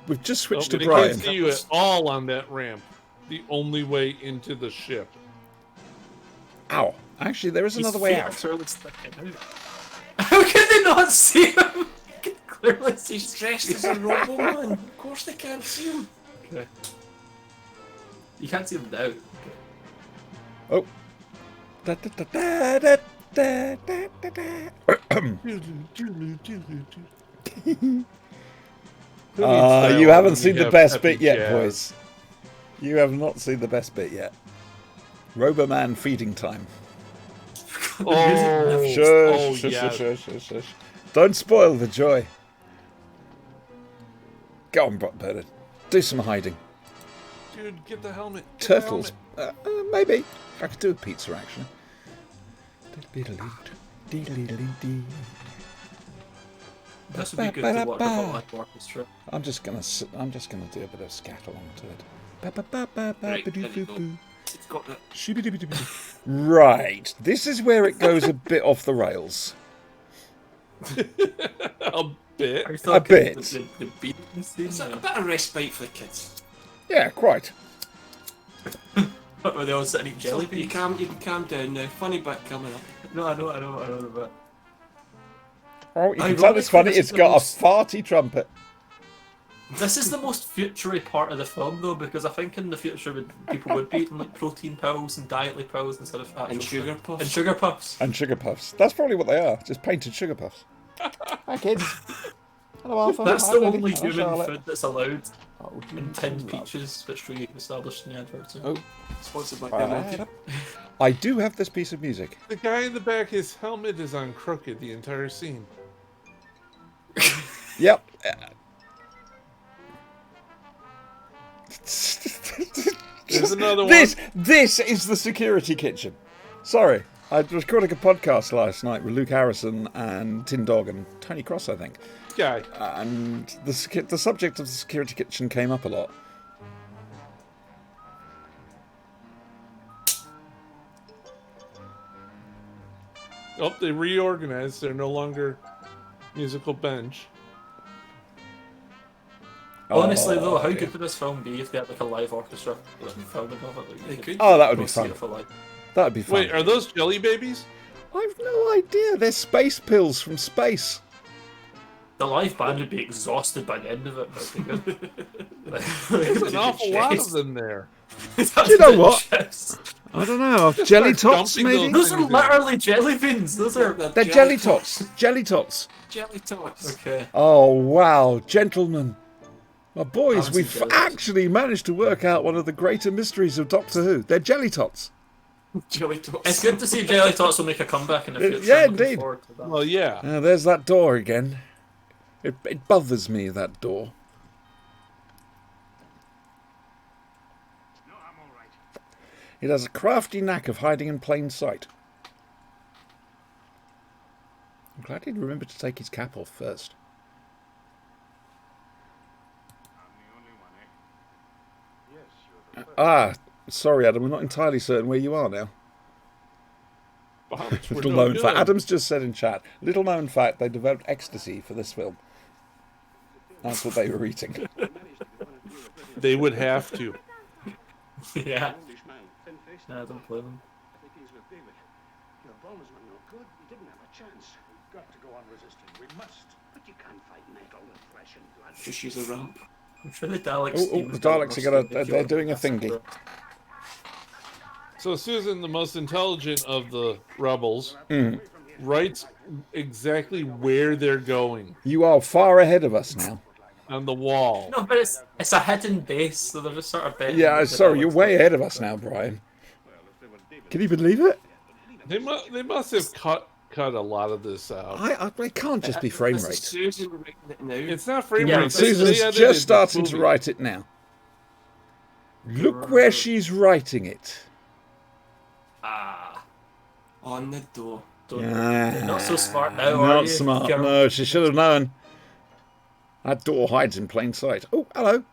we've just switched to They Brian. can't see you at all on that ramp. The only way into the ship. Ow. Actually, there is another way out. How can they not see him? You can clearly see. He's dressed as a robo man. Of course they can't see him. Okay. You can't see him now. Okay. Oh. Da, da, da, da, da, da, da, da. You haven't seen the best bit yet, boys. You have not seen the best bit yet. Roboman feeding time. Oh, Shush, yes. shush. Don't spoil the joy. Go on, Bernard. Do some hiding. Dude, get the helmet. Get Turtles. the helmet. Maybe. I could do a pizza, actually. This would be good to watch a live orchestra. I'm just gonna do a bit of scat along to it. Right, there you go. It's got that. Right, this is where it goes a bit off the rails. A bit. Are you A talking bit. The beat scene? It's a bit of respite for the kids. Yeah, quite. Were they all sitting eating jelly You beans? can calm down now. Funny bit coming up. No, I know the bit. Oh, you can tell it's funny. It's got a farty trumpet. This is the most future-y part of the film, though, because I think in the future people would be eating like protein pills and dietary pills instead of actual And sugar food. puffs. And sugar puffs. And sugar puffs. That's probably what they are. Just painted sugar puffs. Hi, kids. Hello, Arthur. That's Hi, the Lily. only Hello, human Charlotte. food that's allowed Oh, in tinned peaches, which we established in the advert. So. Oh, Sponsored by right. Penalty. I do have this piece of music. The guy in the back, his helmet is on crooked the entire scene. Yep. There's another one. This is the security kitchen. Sorry, I was recording a podcast last night with Luke Harrison and Tin Dog and Tony Cross, I think, Guy. and the subject of the security kitchen came up a lot. Oh, they reorganized. They're no longer musical bench. Honestly, though, how good would this film be if they had like a live orchestra filming of it? Like, They you could. Oh, that would go be see fun. it for like. That would be fun. Wait, are those jelly babies? I've no idea. They're space pills from space. The live band would be exhausted by the end of it, but it'd be good. There's an awful lot of them there. Do you know what? I don't know. Jelly Start tots, dumping maybe? those. Those are literally jelly beans. Those are. They're jelly tots. Jelly tots. Jelly tots. Okay. Oh, wow. Gentlemen. My boys, haven't we've seen jelly tots. actually managed to work out one of the greater mysteries of Doctor Who. They're jelly tots. Jelly tots. It's good to see Jelly Tots will make a comeback in the future. Yeah, I'm looking indeed. forward to that. Well, yeah. There's that door again. It bothers me, that door. No, I'm all right. It has a crafty knack of hiding in plain sight. I'm glad he'd remembered to take his cap off first. I'm the only one, eh? Yes, you're the first. Sorry, Adam, we're not entirely certain where you are now. Bombs were Little no known good. fact. Adam's just said in chat. Little known fact, they developed ecstasy for this film. That's what they were eating. They would have to. Yeah. Englishman, thin-faced. Nah, don't play them. I think he's with David. Your bombs were no good. You didn't have a chance. We've got to go on resisting. We must. But you can't fight metal with flesh and blood. Just use a ramp. I'm sure the Daleks. Oh, the Daleks they're doing a thingy. So Susan, the most intelligent of the rebels, writes exactly where they're going You are far ahead of us now. on the wall. No, but it's a hidden base, so they're just sort of betting. Yeah, that the sorry, you're Daleks way will- ahead of us now, Brian. Can you believe it? They must have cut a lot of this out. It can't just be frame This is rate. Susan writing it now. It's not frame Yeah, rate. but They Susan's edited just the starting to movie. write it now. Look where she's writing it. Ah. On the door. You're not so smart now, are Not you? smart. Girl? No, she should have known. That door hides in plain sight. Oh, hello.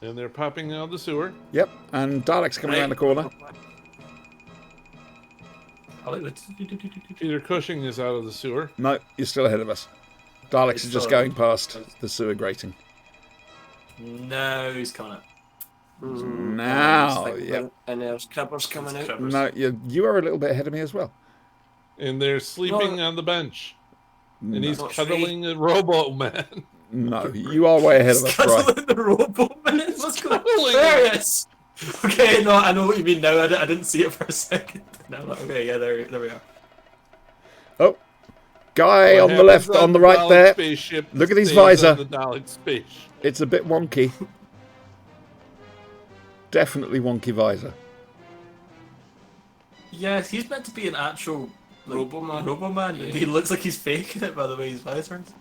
And they're popping out of the sewer. Yep, and Dalek's coming Right. around the corner. I like the... Peter Cushing is out of the sewer. No, you're still ahead of us. Daleks He's are just still going past the sewer grating. No, he's coming up. Now, yep. And there's cribbers coming out. Cribbers. No, you are a little bit ahead of me as well. And they're sleeping on the bench. And he's Not cuddling a Robo Man. No, you are way ahead of us, Brian. Cuddling the robot man. What's going on? Cuddling There it. it is. Okay, no, I know what you mean now. I didn't see it for a second. No, okay, yeah, there we are. Oh, guy What on the left, happens on the the right Dalek there. Spaceship Look at his stays on visor. The Dalek spaceship. It's a bit wonky. Definitely wonky visor. Yeah, he's meant to be an actual Robo-Man. Robo-Man. Yeah. He looks like he's faking it by the way his visor is.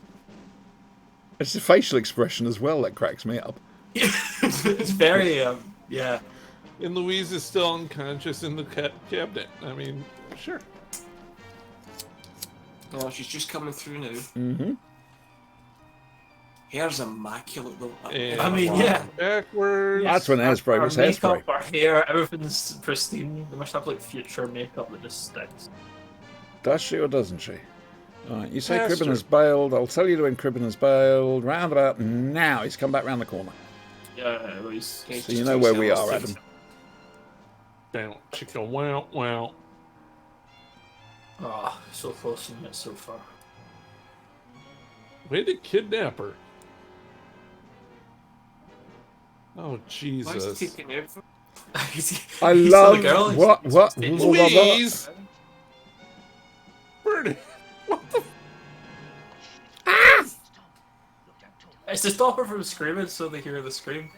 It's the facial expression as well that cracks me up. It's very, yeah. And Louise is still unconscious in the cabinet. I mean, sure. Oh, she's just coming through now. Mm-hmm. Hair's immaculate though. And I mean, yeah. Backwards. That's when hairspray was Her hairspray. makeup, her hair, everything's pristine. They must have like future makeup that just sticks. Does she or doesn't she? Alright, you say Faster. Cribben has bailed. I'll tell you when Cribben has bailed. Round about now. He's come back round the corner. Yeah, well, he's... Okay, So just you know two where we cells. are, Adam. Down, chicka, wow, wow. Oh, so close and yet so far. Way to kidnap her. Oh, Why is Jesus. he taking out? I He's still love a girl, he's- what he's what staying- Louise! Birdie! What the? It's to stop her from screaming so they hear the scream.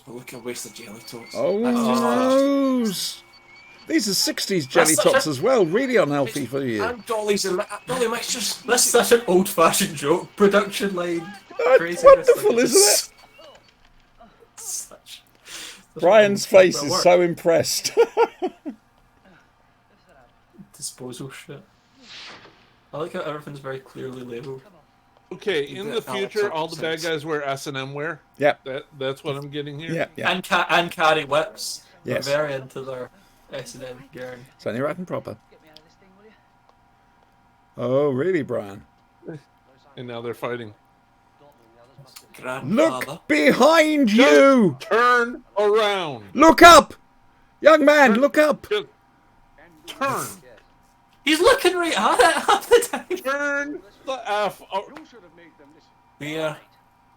Oh, look, I wasted jelly tots. Oh That's just- noes! These are 60s jelly such a- tots as well. Really unhealthy for you. And dollies and dolly mixtures. That's such an old-fashioned joke production line. That's Craziness, wonderful, like, isn't it? Such Brian's face is work. so impressed. Disposal shit. I like how everything's very clearly labelled. Okay, in the future, all the bad guys wear S&M wear. Yep. That's what I'm getting here. Yeah, yeah. And carry whips. Yes. They're very into their S&M gear. It's only right and proper. Oh, really, Brian? And now they're fighting. Grandfather. Look behind you! Turn around. Look up! Young man, look up! Just turn. He's looking right at it half the time. Turn the F. Oh, You should have made them listen. We're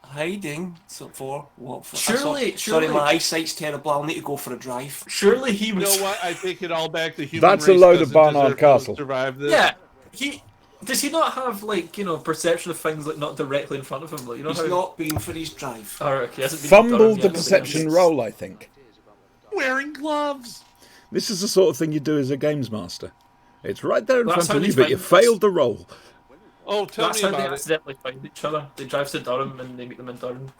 hiding for what? For, Surely- sorry, surely- my eyesight's terrible. I'll need to go for a drive. Surely he you was. know what? I take it all back to human That's a race load of doesn't Barnard deserve to Castle. Survive this. Yeah, does he not have like perception of things like not directly in front of him? Like you know He's how. not been for his drive. Oh, okay, he hasn't been Fumbled done the yet, perception so- roll, I think. Wearing gloves. This is the sort of thing you do as a games master. It's right there in That's front of how you, they but you find- failed the roll. Oh, tell That's me how they about it. accidentally find each other. They drive to Durham and they meet them in Durham.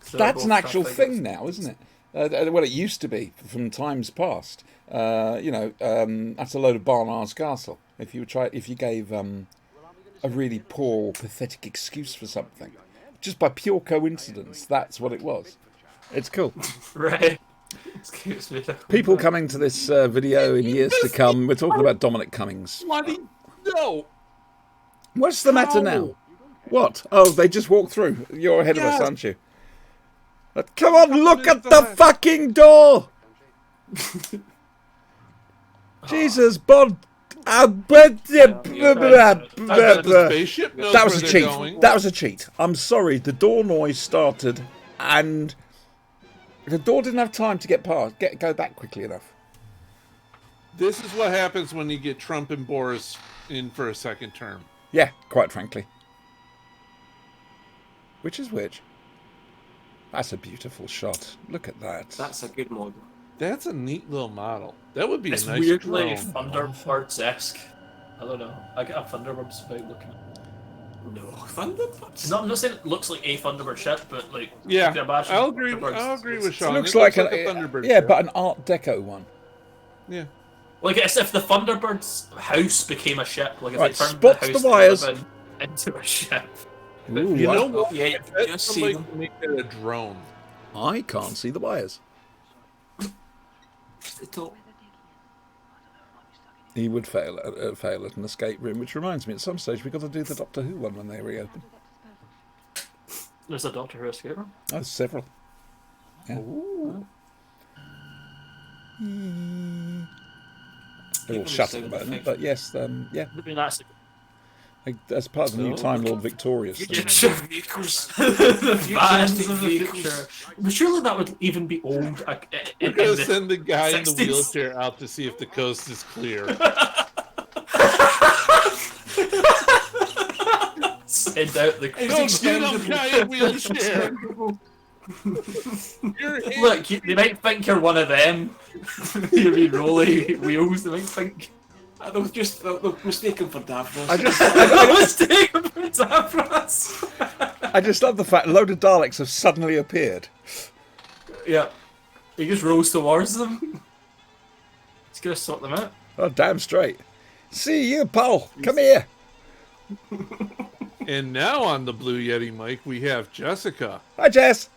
So That's they're an both actual traffic. thing now, isn't it? Well, it used to be from times past. That's a load of Barnard's Castle. If you gave a really poor, pathetic excuse for something, just by pure coincidence, that's what it was. It's cool. Right. Excuse me. People coming to this video in years to come, we're talking about Dominic Cummings. Bloody no. What's the matter now? What? Oh, they just walked through. You're ahead of us, Yes. aren't you? Come on, look at the fucking door! Jesus, Bod. The spaceship knows That was where a they're cheat. going. That was a cheat. I'm sorry. The door noise started, and the door didn't have time to go back quickly enough. This is what happens when you get Trump and Boris in for a second term. Yeah, quite frankly. Which is which? That's a beautiful shot. Look at that. That's a good model. That's a neat little model. That would be It's a nice weirdly drone. Thunderbirds-esque. I don't know. I get a Thunderbirds vibe looking at it. No, Thunderbirds. I'm not saying it looks like a Thunderbird ship, but like Yeah, you can imagine I'll agree. Thunderbirds. I'll agree with It Sean. looks It like a an Thunderbird yeah, ship. but an Art Deco one. Yeah. Like, it's if the Thunderbird's house became a ship. Like, if Right, they turned spot the the house they wires. live in into a ship. Ooh, You know I, what? Yeah, you I can bet just see somebody them. can make that a drone. I can't see the wires. They don't. He would fail at an escape room, which reminds me, at some stage we've got to do the Doctor Who one when they reopen. There's a Doctor Who escape room. Oh, several. Yeah. Ooh. They're all shut at the moment, but yes, yeah, I mean, that's as part of the new Time Lord Victorious thing. Future vehicles. the vans Futuristic of the vehicles. future. But surely that would even be old. We're In gonna the send the guy in the 60s. wheelchair out to see if the coast is clear. Send out the Don't get him, guy in wheelchair. You're in. Look, they might think you're one of them. You're in rolly wheels. They might think. They'll mistake him for Davros. I was taken for Davros. I just love the fact a load of Daleks have suddenly appeared. Yeah. He just rolls towards them. He's gonna sort them out. Oh, damn straight. See you, pal. Come here. And now on the Blue Yeti mic, we have Jessica. Hi, Jess.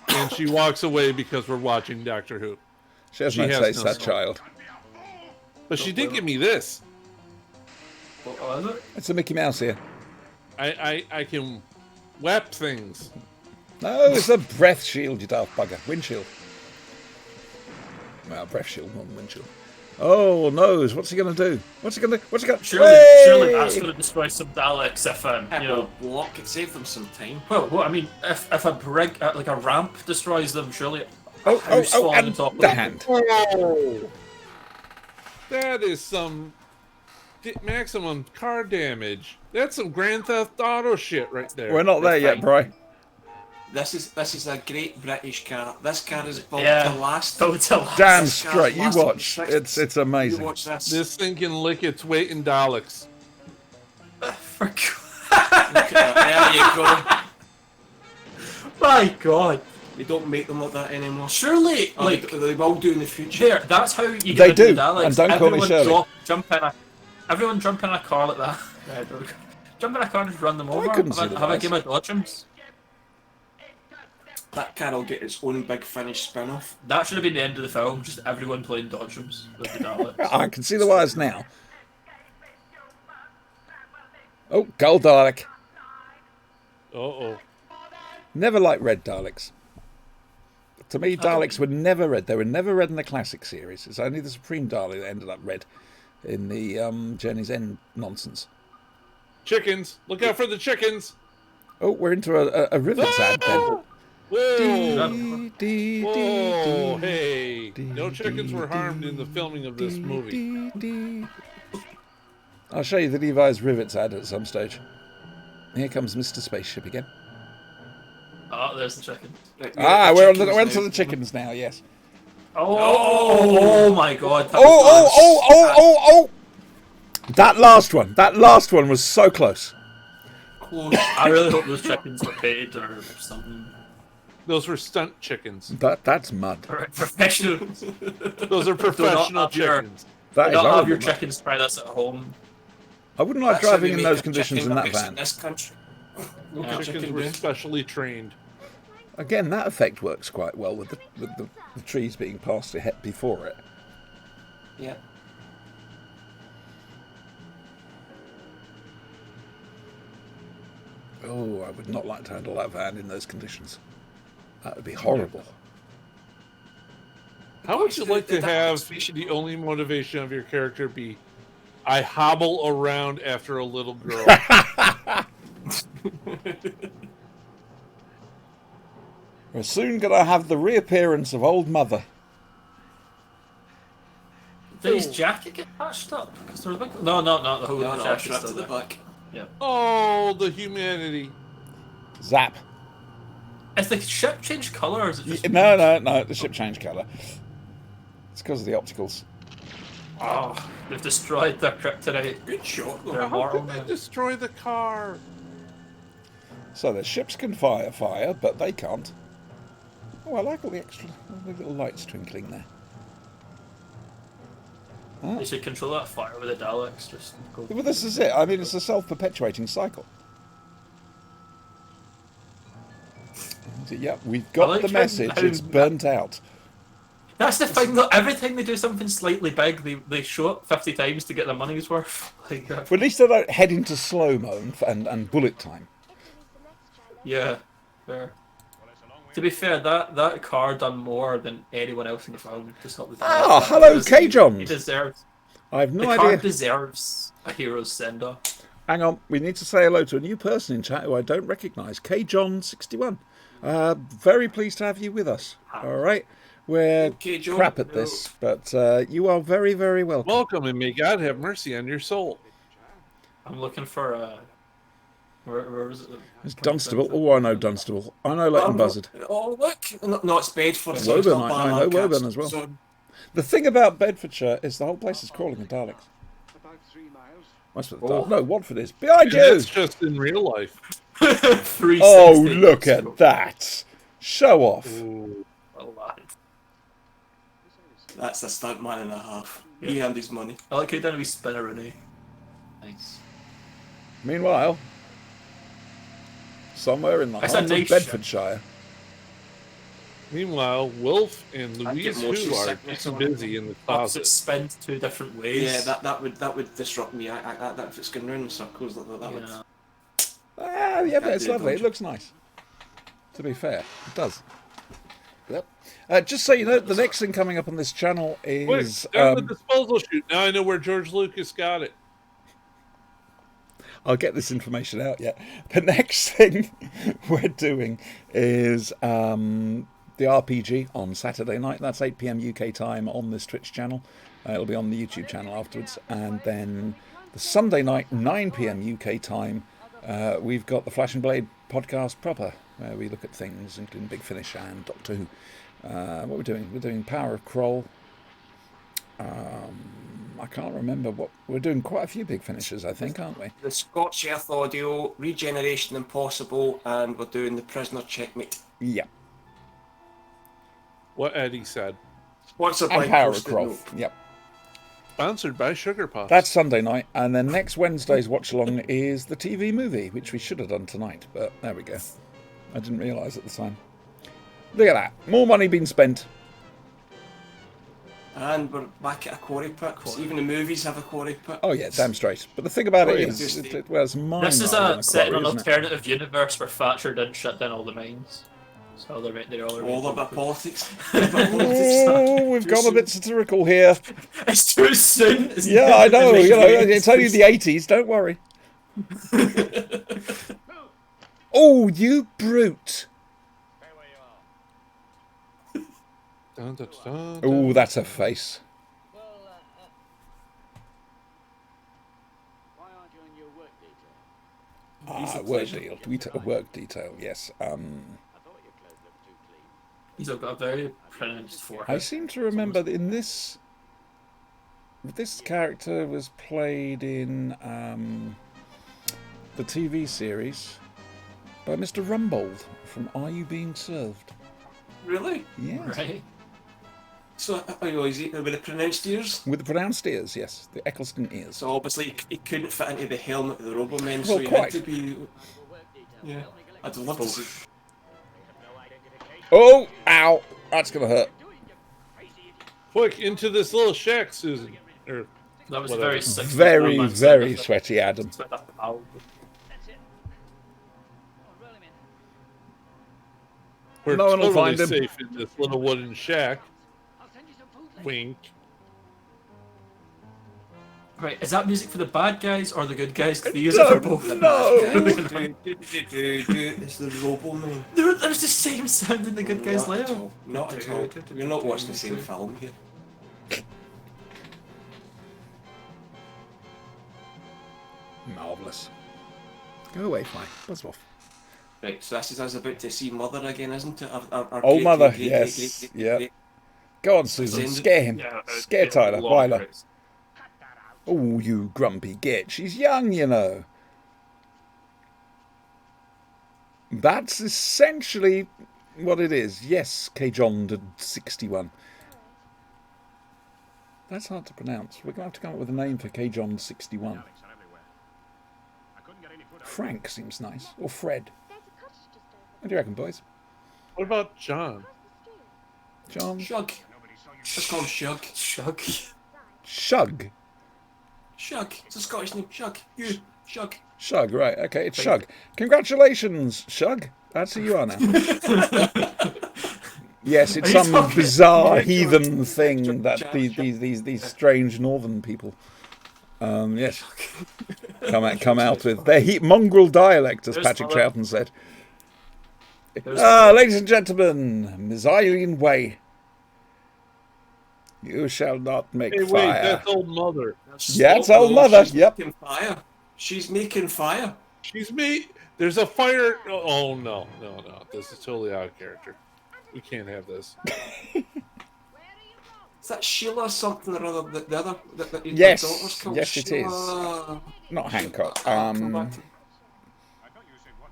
And she walks away because we're watching Doctor Who. She has She no has taste, no that soul. child. But she did give me this. What was it? It's a Mickey Mouse here. I can whap things. No, it's a breath shield, you daft bugger. Windshield. Well, breath shield, not windshield. Oh, nose. What's he going to do? What's he going to do? What's he going to Surely that's going to destroy some Daleks if you know. Block it, save them some time. Well, I mean, if a brig like a ramp destroys them, surely. Oh, house falling and on top of the them. hand. Oh, that is some maximum car damage. That's some Grand Theft Auto shit right there. We're not there yet, bro. This is a great British car. This car is built Yeah. to last. Built to last. Damn This car's straight. You lasted watch. for 60s. It's You amazing. watch this. This thing can lick its weight in Daleks. For God. Look at that. There you go. My God. They don't make them like that anymore. Surely, Oh, like, they will do in the future. there. That's how you get They rid do, of the Daleks. and don't call me Shirley. Everyone jump in a car like that. Yeah, jump in a car and just run them over. couldn't see the Have a guys. game of dodgems. That car will get its own big Finnish spin-off. That should have been the end of the film. Just everyone playing dodgems with the Daleks. I can see the wires now. Oh, gold Dalek. Uh-oh. Never liked red Daleks. To me, Daleks were never red. They were never red in the classic series. It's only the Supreme Dalek that ended up red in the Journey's End nonsense. Chickens. Look out for the chickens. Oh, we're into a Rivets ad then. Whoa. Whoa. Dee, Whoa. dee, Hey. dee, No chickens were harmed in the filming of this dee, movie. dee, dee. I'll show you the Levi's Rivets ad at some stage. Here comes Mr. Spaceship again. Oh, there's the chicken. Right, We're on chickens to now. the chickens now, yes. Oh my God. Oh! That last one was so close. Close. I really hope those chickens were paid or something. Those were stunt chickens. That's mud. Professional. Those are professional have your- chickens. That is Not have horrible your mud. chickens try this at home. I wouldn't like That's how driving we in make those a conditions chicken in that nuggets van. In this country. Yeah. Chickens Chicken were do. specially trained. Again, that effect works quite well with the trees being passed ahead before it. Yeah. Oh, I would not like to handle that van in those conditions. That would be horrible. How would you like to The have Daleks- the only motivation of your character be, I hobble around after a little girl? We're soon going to have the reappearance of Old Mother. Did his jacket get patched up? Because there was a big... No, the whole No, no, jacket's strap still to the there. back. Oh, the humanity. Zap. Is the ship changed colour or is it just... No, the ship changed colour. It's because of the opticals. Oh, they've destroyed their kryptonite. Good shot, though. They're How immortal could they now. destroy the car? So the ships can fire, but they can't. Oh, I like all the extra little lights twinkling there. They should control that fire with the Daleks. Just go. Well, this is it. I mean, it's a self-perpetuating cycle. Yep, we've got like the how- message. how- It's burnt out. That's the thing. Though, every time they do something slightly big, they show it 50 times to get their money's worth. Like, Well, at least they don't head into slow-mo and bullet time. yeah, fair. To be fair, that car done more than anyone else in the film. Just not the Ah, hello, Because K-John. He deserves. I have The no car idea. deserves a hero's send-off. Hang on, we need to say hello to a new person in chat who I don't recognise. K-John61. Very pleased to have you with us. All right. We're Okay, John. crap at this, but you are very, very welcome. Welcome, and may God have mercy on your soul. I'm looking for where was it? It's Dunstable. Oh, I know Dunstable. I know Leighton Buzzard. Oh, look. No, it's Bedford. And so it's Woburn, not I know Lancaster, Woburn as well. so- The thing about Bedfordshire is the whole place is crawling with Daleks. About 3 miles. That's what the Daleks. No, Watford is. Behind And you! that's just in real life. 360. Oh, look at that! Show off. Ooh. A lot. That's a stunt man and a half. He earned his money. I like how done we spin a Rooney. Nice. Meanwhile, somewhere in the That's heart a of nice Bedfordshire, Meanwhile, Wolf and I'd get Louise motion Who are sickness too on busy in the Opposite closet. spins 2 different ways. Yeah, that would disrupt me. That if it's going round in circles, that would. Yeah. yeah, but it's do lovely. It dodge. looks nice. To be fair, it does. Yep. Just so you know, the next thing coming up on this channel Quick, is down the disposal chute. Now I know where George Lucas got it. I'll get this information out yet. The next thing we're doing is the RPG on Saturday night. That's 8 p.m. UK time on this Twitch channel. It'll be on the YouTube channel afterwards. And then the Sunday night, 9 p.m. UK time, we've got the Flash and Blade podcast proper, where we look at things, including Big Finish and Doctor Who. What we're doing? We're doing Power of Kroll. I can't remember what we're doing. Quite a few big finishes, I think, aren't we? The Scotch Earth Audio, Regeneration Impossible, and we're doing the Prisoner Checkmate. Yeah, What Eddie said. Sponsored and by Power of Post-it Kroll. Note. Yep, Sponsored by Sugar Puffs. that's Sunday night, and then next Wednesday's watch along is the TV movie, which we should have done tonight, but there we go. I didn't realise at the time. Look at that, more money being spent. And we're back at a quarry pit. Even the movies have a quarry pit. Oh yeah, damn straight. But the thing about it yeah. is, well, it's mine. This is rather a than set in quarry, an isn't it? alternative universe where Thatcher didn't shut down all the mines. So they're all All about politics. Oh, we've gone a bit satirical here. It's too soon. isn't Yeah, I it? know. It You know, makes me- it's only the 80s. Don't worry. Oh, you brute! Stay where you are. Dun, dun, dun, dun. Oh, that's a face. Well, why aren't you on your work detail? Work deal. Work detail. Yes. I thought your clothes looked too clean. He's got a very pronounced I forehead. seem to remember that in this character was played in the TV series by Mr. Rumbold from Are You Being Served? Really? Yes. Right? So, is he with the pronounced ears? With the pronounced ears, yes. The Eccleston ears. So obviously he couldn't fit into the helmet of the Robomen, so Well, he quite. had to be. Your work detail. Yeah. Help me collect I'd love to see. no identification. Oh, ow. That's going to hurt. Doing you crazy idiot. Quick, into this little shack, Susan. Or, That was Whatever. very 60s Very, romance very kind of sweaty, Adam. thing. That's how- That's it. Oh, roll him in. we're No one will totally find him. safe in this little wooden shack. I'll send you some food later. Wink. Right, is that music for the bad guys or the good guys? 'Cause they use it for both. No. It's the Robomen. There's the same sound in the good guys Not at layer. all. Not at all. We're not watching the same film here. Marvellous. Go away, fly. Buzz off. Right, so this is us about to see Mother again, isn't it? Our Oh, great, Mother, great, great, yes, great, great, yeah. great. Go on, Susan. Scare him. Scare Tyler. Wyler. Oh, you grumpy git. She's young, you know. That's essentially what it is. Yes, K. John did 61. That's hard to pronounce. We're going to have to come up with a name for K-John 61. Daleks are everywhere. I couldn't get any food out of Frank seems nice. Or Fred. There's a cottage just over What do you reckon, boys? What about John? across the street. John? Shug. it. Nobody saw you. It's called Shug. Shug. Shug. Shug. It's a Scottish name. Shug. You. Shug. Shug, right. Okay, it's Shug. Congratulations, Shug. That's who you are now. Yes, it's Are you some talking- bizarre heathen thing that these strange northern people, yes, come out with their mongrel dialect, as There's Patrick Father. Troughton said. There's Ladies and gentlemen, Miss Eileen Way, you shall not make Hey, wait, fire. that's old mother. Yeah, it's old mother. She's Yep. making fire. She's making fire. She's me. There's a fire. Oh, no. This is totally out of character. We can't have this. Is that Sheila something or other? The other? That your Yes. daughter's called Yes, it is. Sheila? Not Hancock. I thought you said what,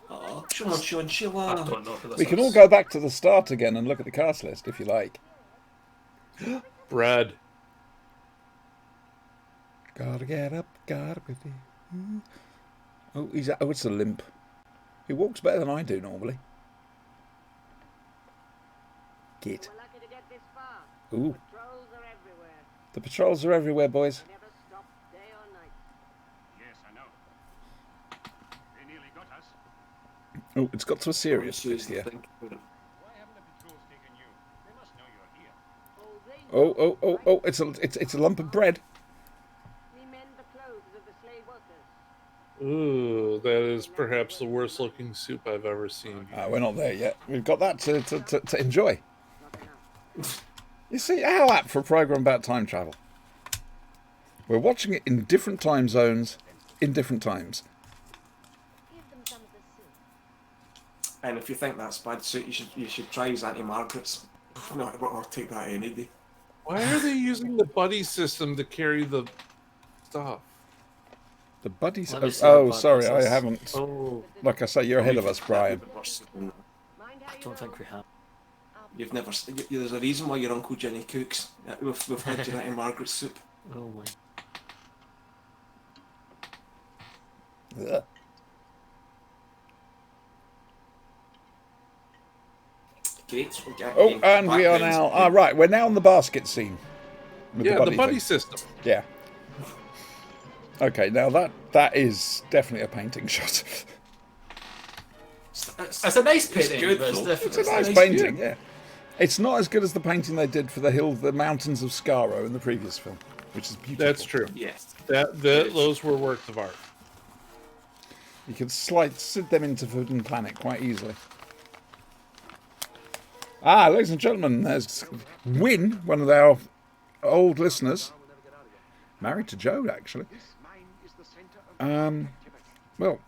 but Oh, Sean, I Sheila. don't know who this We can is. all go back to the start again and look at the cast list if you like. Bread. Gotta get up, gotta be. Oh, it's a limp. He walks better than I do normally. Git. We're lucky to get this far. Ooh, Patrols are everywhere. the patrols are everywhere, boys. Never stop day or night. yes, I know. They nearly got us. Oh, it's got to a serious bit Seriously, here. think about it. Why haven't the patrols taken you? They must know you're here. Oh, they know. It's a lump of bread. We mend the clothes of the slave workers. Ooh, that is perhaps the worst looking soup I've ever seen. We're not there yet. We've got that to enjoy. Not enough. You see, how apt for a program about time travel. We're watching it in different time zones, in different times. Give them some of the soup. And if you think that's bad suit, you should try his Auntie Margaret's. No, I'll take that any day. Why are they using the buddy system to carry the stuff? The buddies. Let me see Oh, what sorry, this I is. haven't. Oh, Like I say, you're ahead of us, Brian. Mind how I you don't think we have. You've never. There's a reason why your Uncle Jenny cooks. We've had your Auntie Margaret's soup. Oh my. Ugh. Great. So Oh, and we are now. Right, we're now on the basket scene. With yeah, the buddy thing. system. Yeah. Okay, now that is definitely a painting shot. It's a nice painting, good, but it's though. different. It's a nice painting, yeah. It's not as good as the painting they did for the mountains of Skaro in the previous film, which is beautiful. That's true. Yes. Those were works of art. You could slide them into Forbidden Planet quite easily. Ladies and gentlemen, there's Win, one of our old listeners, married to Joe, actually. Well,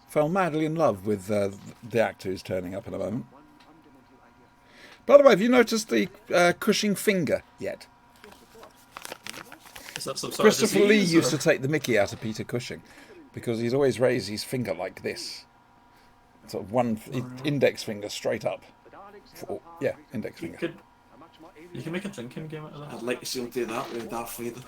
fell madly in love with the actor who's turning up in a moment. By the way, have you noticed the Cushing finger yet? Is that some sort of Christopher Lee disease, used or- to take the mickey out of Peter Cushing because he'd always raise his finger like this. Sort of one index finger straight up. Yeah, index You finger. can make a drinking game out of that. I'd like to see him do that with Darth Vader.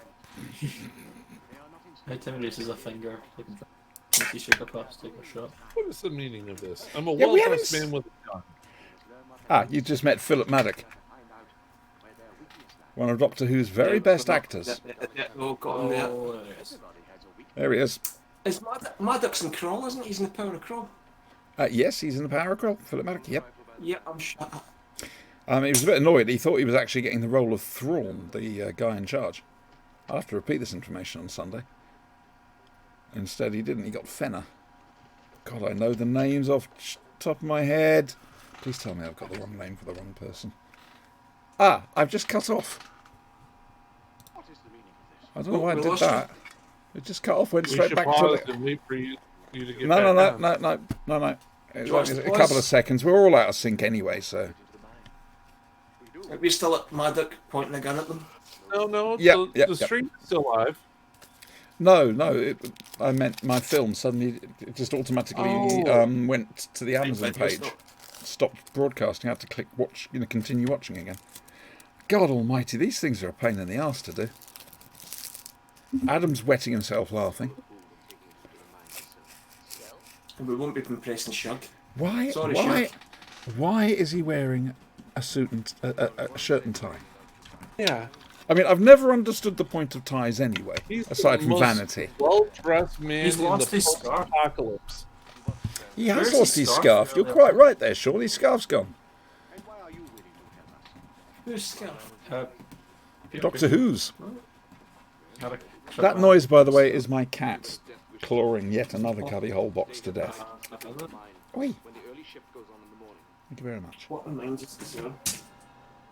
Every time he raises a finger, he can drink. You shake a pass, take a shot. What is the meaning of this? I'm a Yeah, we well-dressed haven't man with a gun. You just met Philip Maddock, one of Doctor Who's very best actors. Oh, got him there. Oh, there it is. There he is. Is Maddox and Kroll, isn't he? He's in the Power of Kroll. Yes, he's in the Power of Krill, Philip Maddock, yep. Yeah, I'm sure. He was a bit annoyed. He thought he was actually getting the role of Thrawn, the guy in charge. I'll have to repeat this information on Sunday. Instead, he didn't. He got Fenner. God, I know the names off the top of my head. Please tell me I've got the wrong name for the wrong person. I've just cut off. I don't know why I we did lost you. that. It just cut off, went We straight should back to pause the... and wait for you to get No. back on. It's watch only the a couple pause? of seconds. We're all out of sync anyway, so... Are we still at Maddox pointing a gun at them? No, Yep, the stream is still live. No, I meant my film. Suddenly, it just automatically went to the Amazon video page, stopped broadcasting. I had to click watch, continue watching again. God almighty, these things are a pain in the arse to do. Adam's wetting himself laughing. We won't be pressing shug. Why? Sorry, why? Shug. Why is he wearing a suit and a shirt and tie? Yeah. I mean, I've never understood the point of ties anyway, He's aside the from most vanity. well-dressed man He's in lost the his scarf. post-apocalypse. He has Where's lost his his scarf? scarf. You're quite right there, Sean. His scarf's gone. And why are you willing to tell us? Who's scarf? Peter Doctor Cushing Who's. had a That noise, by the way, is my cat clawing yet another cubby hole box to death. Oi. When the early shift goes on in the morning. Thank you very much. What reminds us to do?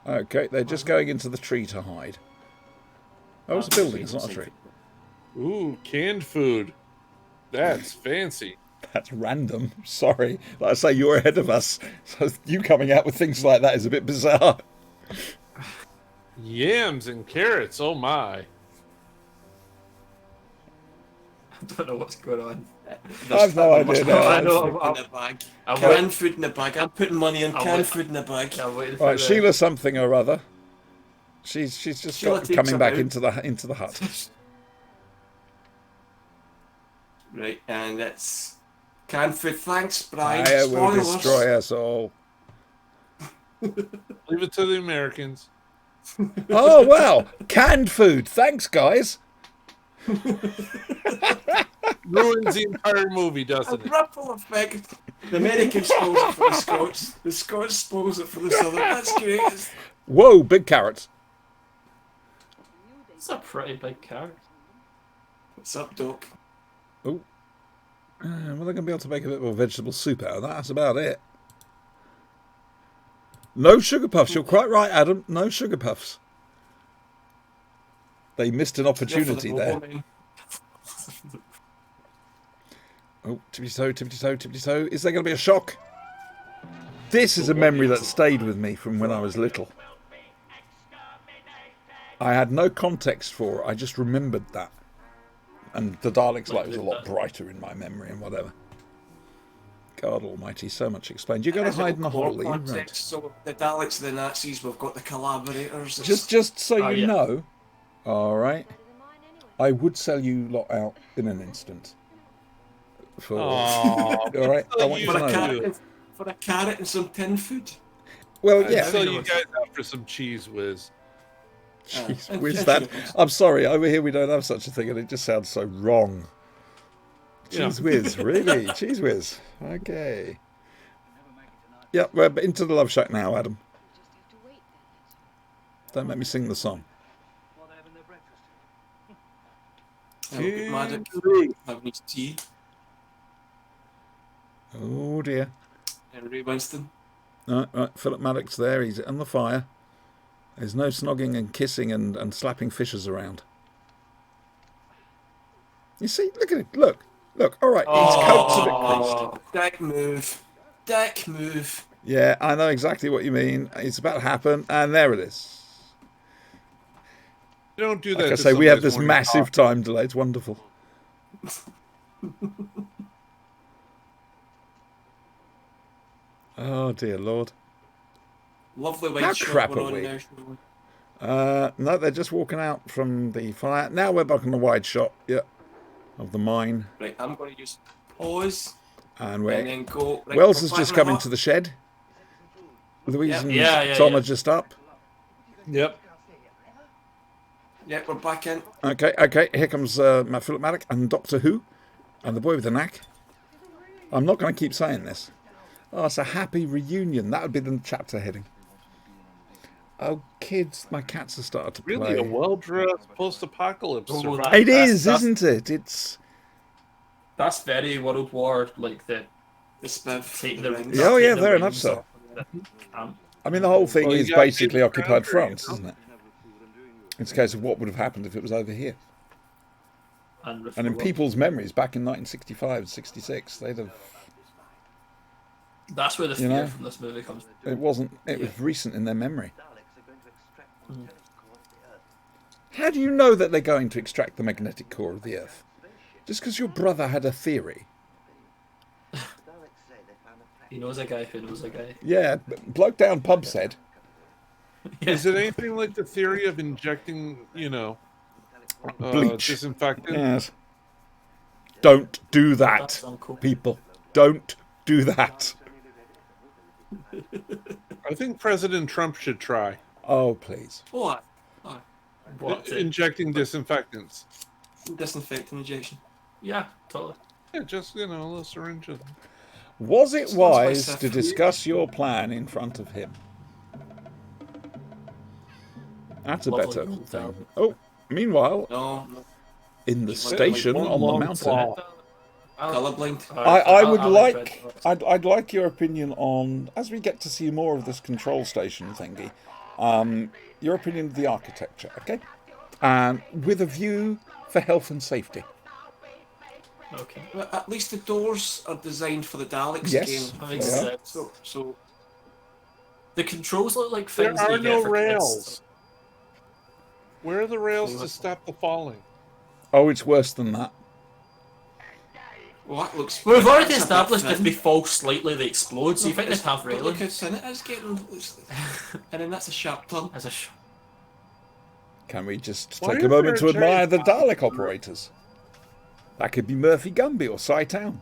Okay, they're just going into the tree to hide. Oh, it's a building, it's not a tree. Ooh, canned food. That's fancy. That's random. Sorry. Like I say, you're ahead of us. So you coming out with things like that is a bit bizarre. Yams and carrots, oh my. I don't know what's going on. I've no idea now. I know. Food in a bag. I'm Canned food in a bag. I'm putting money on I'll canned wait. food in a bag. I'm waiting for Right, the- Sheila something or other. She's just Sheila takes coming them back out. into the hut. Right, and it's canned food. Thanks, Brian. Fire will Spoilers. destroy us all. Leave it to the Americans. Oh wow, canned food. Thanks, guys. Ruins the entire movie, A doesn't it? ripple effect. The Americans spoils it for the Scots. The Scots spoils it for the Southern. That's great. Whoa, big carrots. It's a pretty big carrot. What's up, Doc? Oh, well, they're going to be able to make a bit of a vegetable soup out of that. That's about it. No sugar puffs. You're quite right, Adam. No sugar puffs. They missed an opportunity there. Oh, tippity-toe, tippity-toe, tippity-toe. Is there going to be a shock? This is a memory that stayed with me from when I was little. I had no context for it. I just remembered that. And the Daleks light was a lot brighter in my memory and whatever. God almighty, so much explained. You're going to hide in the hole, Ian, right? So the Daleks, the Nazis, we've got the collaborators. It's- Just so Oh, you yeah. know, all right, Better than mine anyway. I would sell you lot out in an instant. For Aww. all right, I want you For to for a know. carrot, for a carrot and some tin food. Well, I'd yeah. sell you guys out for some cheese whiz. Jeez, and where's fish that? noodles. I'm sorry, over here we don't have such a thing, and it just sounds so wrong. Cheese whiz, really? Cheese whiz. Okay. Yep, we're into the love shack now, Adam. We'll just have to wait then. Don't make me sing the song. While they're having their breakfast. I'll get mad at Canned fruit. having his tea. Oh dear. Henry Winston. Right, Philip Maddox there. He's on the fire. There's no snogging and kissing and slapping fishes around. You see, look at it. Look. All right, he's coped a bit creased. Dick move. Dick move. Yeah, I know exactly what you mean. It's about to happen, and there it is. You don't do that. Like I to say, we have somebody's this morning massive coffee. time delay. It's wonderful. Oh dear Lord. Lovely white How shirt crap we're are on we? now, Sean. No, they're just walking out from the fire. Now we're back on the wide shot. Yeah, of the mine, Right, I'm going to use pause and and we're then go. Right, Wells we're has back just in come the into the shed. Louise and Yeah, Tom yeah. are just up. Yep. Yeah, we're back in. Okay. Here comes Philip Maddock and Doctor Who, and the boy with the knack. I'm not going to keep saying this. Oh, it's a happy reunion. That would be the chapter heading. Oh, kids, my cats have started to Really, play. a well-dressed post-apocalypse Oh, survivor. It is, That's- isn't it? It's That's very World War, like the The spiff. taking the the rings. Yeah, oh, yeah, taking the very much rings so. off of the- I mean, the whole thing Well, you is got basically kids occupied around here, France, you know? isn't it? It's a case of what would have happened if it was over here. and And in reform. people's memories, back in 1965, 66, they'd have. That's where the You fear know? from this movie comes from. It wasn't. It was recent in their memory. How do you know that they're going to extract the magnetic core of the Earth? Just because your brother had a theory. He knows a guy who knows a guy. Yeah, bloke down pub said. Is it anything like the theory of injecting, Bleach. disinfectant? Yes. Don't do That's that, uncool. people. Don't do that. I think President Trump should try Oh, please. What? Oh, What? injecting disinfectants. disinfectant injection. Yeah, totally. Yeah, just a little syringe of. Was it Sounds quite wise to safe. discuss your plan in front of him? That's a Lovely better young thing. fella. Oh, meanwhile, No, in the He's like station one on the long mountain, claw. colourblind. I would like, I'd like your opinion on, as we get to see more of this control station thingy, your opinion of the architecture, okay? And with a view for health and safety. Okay. Well, at least the doors are designed for the Daleks Yes, again. That makes Yeah. sense. So The controls look like There things that are you get no for rails. kids. Where are the rails to stop the falling? Oh, it's worse than that. well, that looks. Well, we've already that's a bit established that if thin. they fall slightly, they explode, so you think It's- they'd have but look how railings. thin it is getting, and then that's a sharp turn. As a Can we just Why take is a moment to there a admire giant the box? Dalek operators? That could be Murphy Gumby or Cy Town.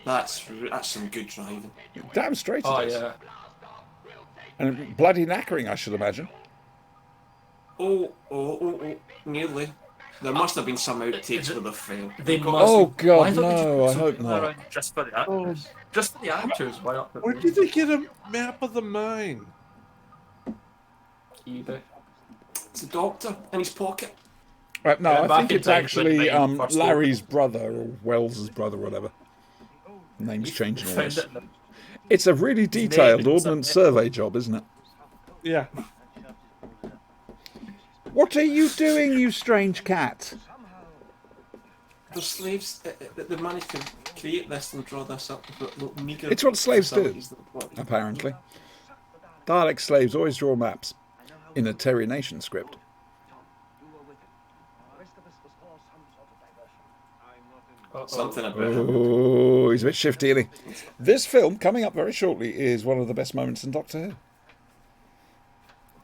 That's some good driving. Damn straight it Oh is. yeah. And bloody knackering, I should imagine. Oh, nearly. There must have been some outtakes where they failed. They Got- must. Oh, God, Why don't you no, put I some hope people not. around just for the actors. Just for the actors, why not? put Where did they get a map of the mine? eBay? It's a doctor in his pocket. Right, no, Yeah, I back think in it's time, actually when they first Larry's brother or Wells's brother, whatever. Name's changing all Found this. it in the- It's a really detailed name is ordnance something. survey job, isn't it? Yeah. What are you doing, you strange cat? They're slaves. They managed to create this and draw this up. With little meager It's what slaves do. facilities that- Apparently. Dalek slaves always draw maps in a Terry Nation script. Something about it. Oh, he's a bit shifty, isn't he? This film, coming up very shortly, is one of the best moments in Doctor Who.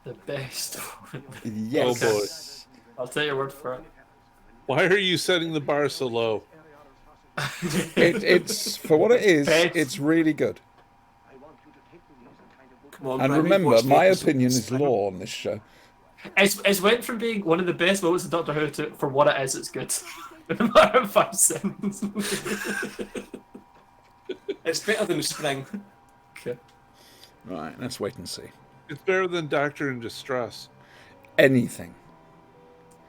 The best. Yes. Oh, boy. I'll take your word for it. Why are you setting the bar so low? It's, for what it is, Best. it's really good. Come on, And Brian, we've remember, watched the my episode. opinion is law on this show. It's went from being one of the best moments in Doctor Who to, for what it is, it's good. No matter 5 seconds. It's better than Spring. Okay. Right, let's wait and see. It's better than Doctor in Distress. Anything.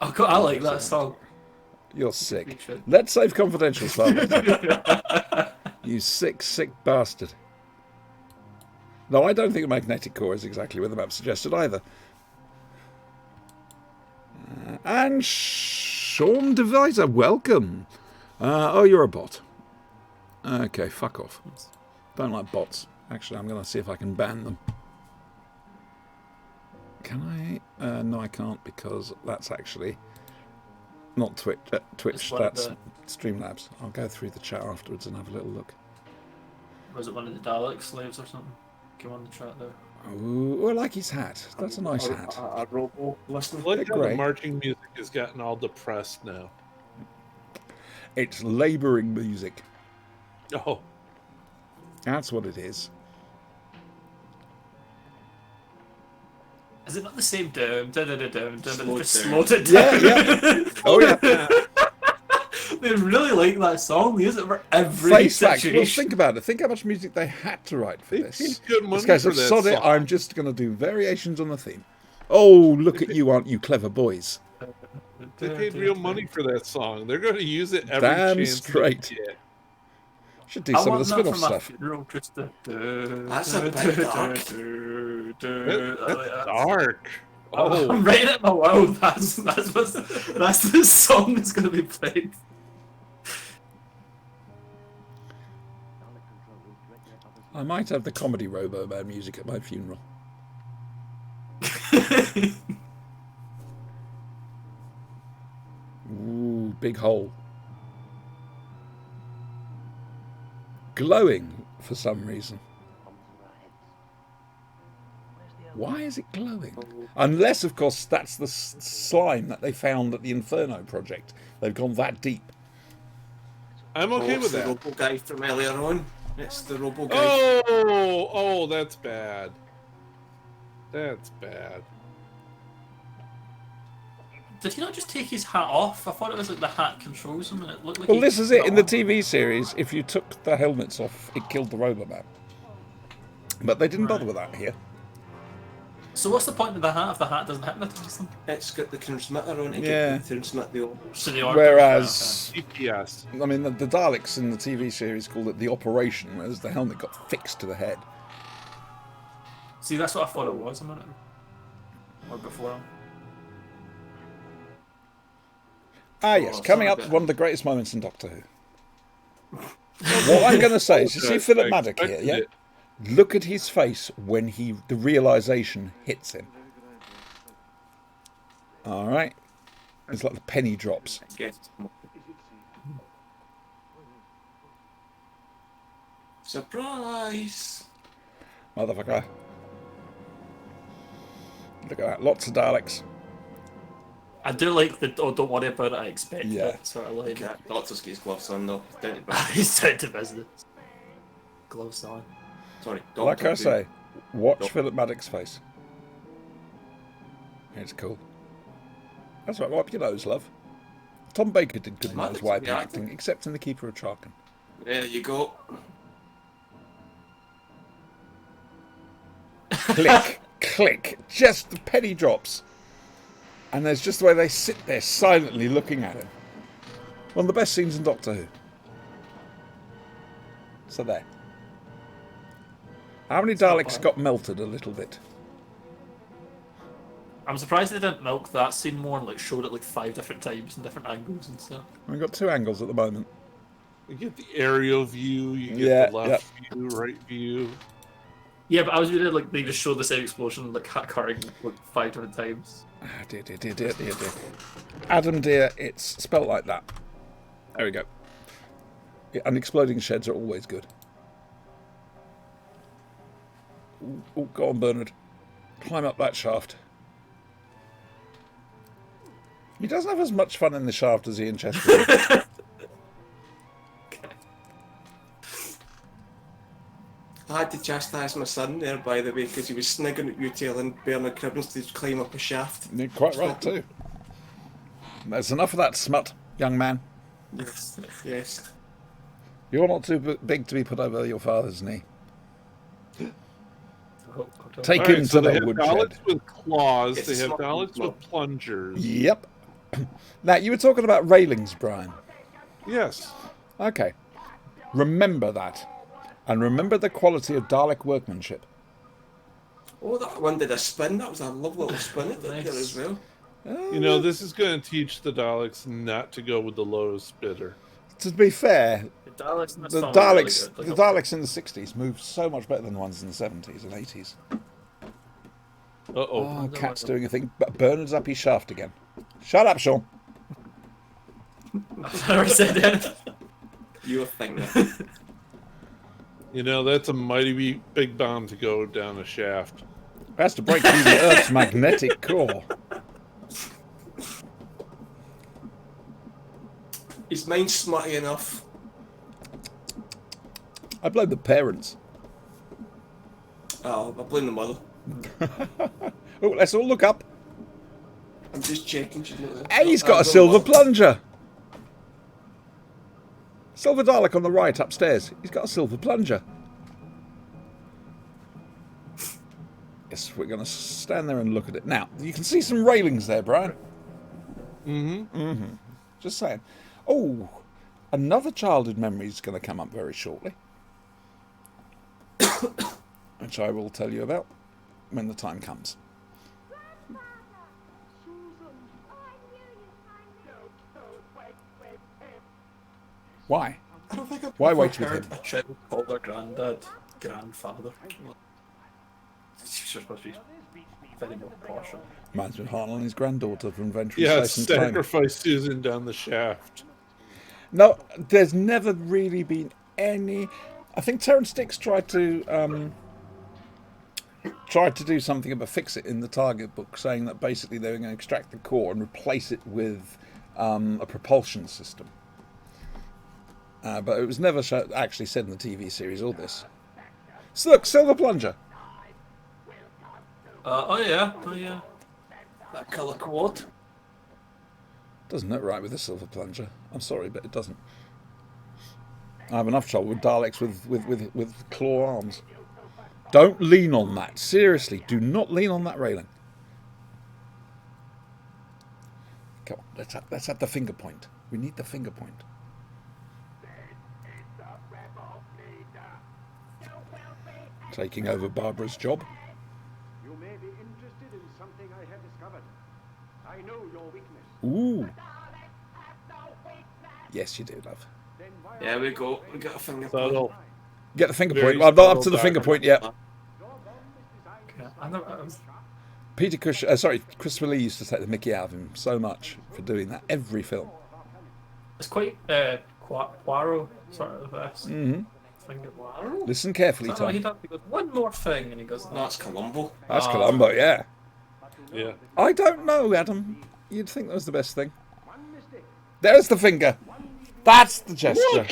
Oh, God, I like that song. You're We sick. should. Let's save confidential stuff. You sick, sick bastard. No, I don't think a magnetic core is exactly where the map suggested either. And Sean Deviser, welcome. Oh, you're a bot. Okay, fuck off. Don't like bots. Actually, I'm going to see if I can ban them. Can I? No, I can't, because that's actually not Twitch. It's one of That's the- Streamlabs. I'll go through the chat afterwards and have a little look. Was it one of the Dalek slaves or something? Came on the chat there. Ooh, I like his hat. That's a nice hat. A robo listener. I like They're how the great. marching music has gotten all depressed now. It's labouring music. Oh, That's what it is. Is it not the same dum dum dum dum dum dum? Slowed Just down. slowed it Yeah, down. yeah. Oh, yeah. They really like that song. They use it for every Face facts. Well, situation. think about it. Think how much music they had to write for they this. paid good money This guy's for of that sod it. song. I'm just going to do variations on the theme. Oh, look at you, aren't you clever boys? They paid real money for that song. They're going to use it every Damn chance straight. they get. Should do I some of want the that spin-off for my stuff. funeral, just That's a bit dark. That's dark. Oh. Oh, I'm writing it in my world. That's the song that's going to be played. I might have the comedy Robo Man music at my funeral. Ooh, big hole. Glowing for some reason. Why is it glowing? Unless, of course, that's the slime that they found at the Inferno project. They've gone that deep. I'm okay it's with the that. Robo guy from earlier on. It's the Robo guy. Oh, that's bad. That's bad. Did he not just take his hat off? I thought it was like the hat controls him, and it looked like. Well, he this is took it. In the off. TV series, if you took the helmets off, it killed the Roboman. But they didn't bother with that here. So what's the point of the hat if the hat doesn't hypnotise them? It's got the transmitter on it. Yeah. To transmit the orders. So they are. Whereas, CPS. I mean, the Daleks in the TV series called it the operation, whereas the helmet got fixed to the head. See, that's what I thought it was a minute. Or before. Ah, yes, Oh, coming sorry up, about one of the greatest moments in Doctor Who. What I'm going to say is, you see Philip I Maddock here, expected yeah? it. Look at his face when the realization hits him. All right, it's like the penny drops. I guess. Surprise! Motherfucker. Look at that, lots of Daleks. I do like the don't worry about it, I expect Yeah. it sort of like. Yeah, Doctor's got his gloves on though. Down to He's down to business. Gloves on. Sorry, Like Doctor I Who. say, watch Doctor. Philip Maddock's face. It's cool. That's right, wipe your nose, love. Tom Baker did good nose Maddock's wiping the acting, except in The Keeper of Traken. There you go. Click, click, just the penny drops. And there's just the way they sit there silently looking at him. One of the best scenes in Doctor Who. So there. How many Daleks got melted a little bit? I'm surprised they didn't milk that scene more and like showed it like 5 different times and different angles and stuff. We've got 2 angles at the moment. You get the aerial view, you get Yeah, the left view, right view. Yeah, but I was really like they just showed the same explosion like occurring like 5 different times. Ah, dear. Adam, dear, it's spelt like that. There we go. Yeah, and exploding sheds are always good. Ooh, go on, Bernard. Climb up that shaft. He doesn't have as much fun in the shaft as he in Chester. I had to chastise my son there, by the way, because he was sniggering at you telling Bernard Cribbins to climb up a shaft. You're quite right, too. There's enough of that smut, young man. Yes. Yes. You're not too big to be put over your father's knee. Take Alright, him so to they the have woodshed. Daleks with claws, It's they have smart. Daleks with plungers. Yep. Now, you were talking about railings, Brian. Yes. Okay. Remember that. And remember the quality of Dalek workmanship. Oh, that one did a spin. That was a lovely little spin it did there Nice. as well. You know, this is going to teach the Daleks not to go with the lowest bidder. To be fair, The Daleks, in this the film are really Daleks, good, the like, Daleks in the 60s moved so much better than the ones in the 70s and 80s. Uh-oh. Oh, Cat's doing a thing. But Bernard's up his shaft again. Shut up, Sean. I've never said anything. You were thinking. You know, that's a mighty big bomb to go down a shaft. Has to break through the Earth's magnetic core. His mind's smutty enough. I blame the parents. Oh, I blame the mother. Oh, let's all look up. I'm just checking. She's not there. Hey, he's Oh, got a no, silver mother. plunger. Silver Dalek on the right upstairs. He's got a silver plunger. Yes, we're going to stand there and look at it. Now, you can see some railings there, Brian. Just saying. Oh, another childhood memory is going to come up very shortly. Which I will tell you about when the time comes. Why? I don't think I've Why ever wait with heard him? A child called their granddad grandfather. She's supposed to be very more posh. Reminds me of Han and his granddaughter from Venture Yeah, Space and Time. sacrifice Susan down the shaft. No, there's never really been any. I think Terrence Dix tried to tried to do something about fix it in the target book, saying that basically they were going to extract the core and replace it with a propulsion system. But it was never actually said in the TV series, all this. So look, Silver Plunger. Oh yeah. That colour quad. Doesn't look right with the Silver Plunger. I'm sorry, but it doesn't. I have enough trouble with Daleks with claw arms. Don't lean on that. Seriously, do not lean on that railing. Come on, let's have the finger point. We need the finger point. Taking over Barbara's job. You may be interested in something I have discovered. I know your weakness. Ooh. Yes, you do, love. Then why There we go. We got a finger point. Subtle. Get the finger Very point. Well, I'm not up to subtle the finger back. point yet. your bomb is designed I never. Peter Cushing, sorry, Christopher Lee used to take the mickey out of him so much for doing that every film. It's quite Poirot sort of Mm-hmm. finger. Poirot. Listen carefully, So he Tom. goes one more thing, and he goes, No, it's Columbo. That's Columbo, yeah. Yeah. I don't know, Adam. You'd think that was the best thing. one mistake. There's the finger. That's the gesture.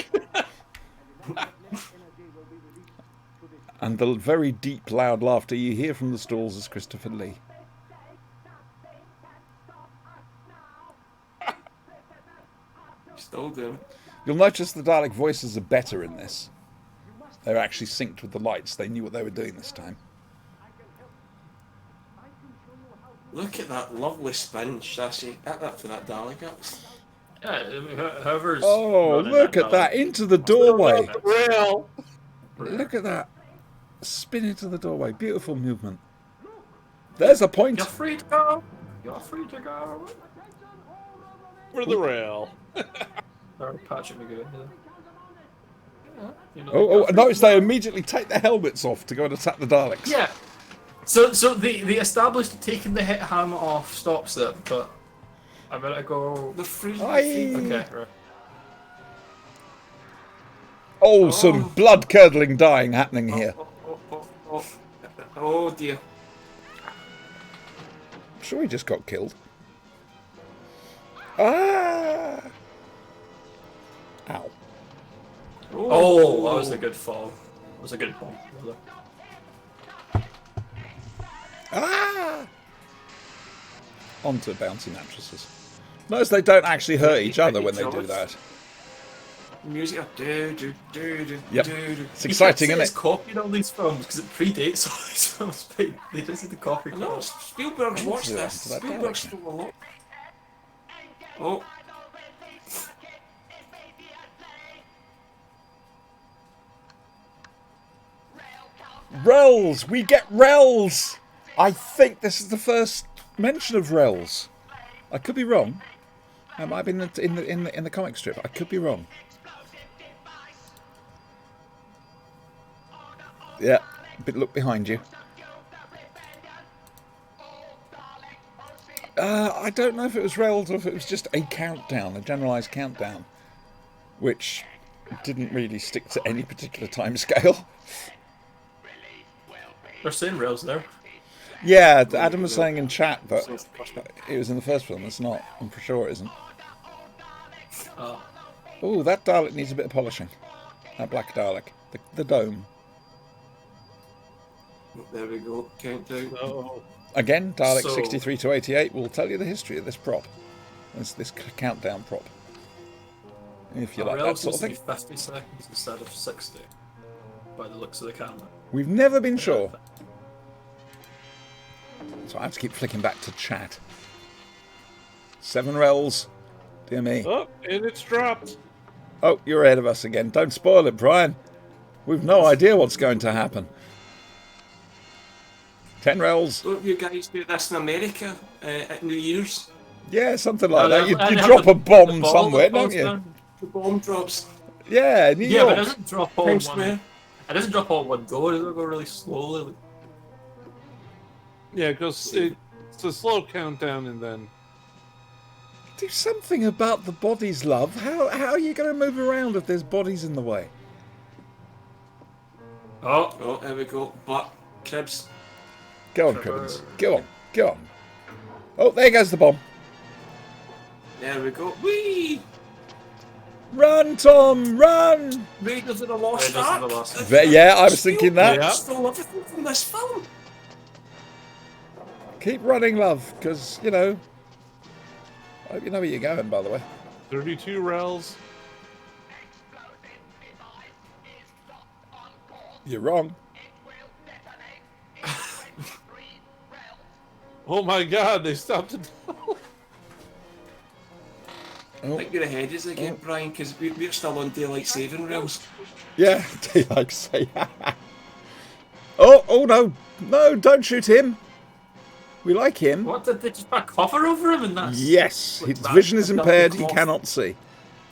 And the very deep, loud laughter you hear from the stalls is Christopher Lee. Still doing it. You'll notice the Dalek voices are better in this. They're actually synced with the lights. They knew what they were doing this time. Look at that lovely spin, Sassy. At that for that Dalek. yeah, I mean, whoever's. Oh, running look at that. Into the doorway. Rail. Look at that. Spin into the doorway. Beautiful movement. There's a point. You're free to go. You're free to go. For the rail. Or Patrick McGowan. Yeah, you know, Oh, you're oh, free notice to they go. immediately take their helmets off to go and attack the Daleks. Yeah. So they established taking the hit hammer off stops it, but a minute ago. The free. Aye. Okay, right. Oh, some blood-curdling dying happening here. Oh dear. I'm sure he just got killed. Ah! Ow. Oh, that was a good fall. That was a good fall. Ah! Onto bouncy mattresses. Notice they don't actually hurt each other when they do that. Music. Do do do do Yep. do do. It's exciting, isn't It's it? copied all these films because it predates all these films. But they just did the copy. No, Spielberg's watched Yeah, this. that Spielberg's Dalek. still a lot. Oh. Rells! We get Rells! I think this is the first mention of Rells. I could be wrong. It might have been in the comic strip. I could be wrong. Yeah, but look behind you. I don't know if it was Rells or if it was just a countdown, a generalised countdown, which didn't really stick to any particular time scale. They're saying rails there. Yeah, Adam was saying in chat that it was in the first film. It's not. I'm for sure it isn't. Oh. Oh, that Dalek needs a bit of polishing. That black Dalek. The dome. There we go. Countdown. Oh. Again, Dalek So- 63 to 88 will tell you the history of this prop. This countdown prop. If you like that rails sort of seems thing. to be 50 seconds instead of 60 by the looks of the camera. We've never been sure. So I have to keep flicking back to chat. 7 Rells. Dear me. Oh, and it's dropped. Oh, you're ahead of us again. Don't spoil it, Brian. We've no idea what's going to happen. 10 Rells. Don't you guys do this in America at New Year's? Yeah, something like And that. they- You and they drop have a bomb the ball somewhere, that don't falls you? down. The bomb drops. Yeah, New Yeah, but it York. doesn't drop all Times one. Square. It doesn't drop all one go. It will go really slowly. Like, Yeah, because it's a slow countdown and then. Do something about the bodies, love. How are you going to move around if there's bodies in the way? oh, Oh, there we go. But Cribs. Go on, Cribbins. Go on. Go on. Oh, there goes the bomb. There we go. Whee! Run, Tom, run! Raiders of the Lost Raiders of Ark. the Lost Ark. Yeah, I was thinking that. Yeah. Stole everything from this film. Keep running, love, because, you know... I hope you know where you're going, by the way. 32 rels. You're wrong. Oh my god, they stopped it. I think you're ahead us again, Brian, because we're still on daylight saving rails. Yeah, daylight say. Oh, no. No, don't shoot him. We like him. What, did they just put a cover over him and that's... Yes, like his that? vision is impaired. He cloth. cannot see.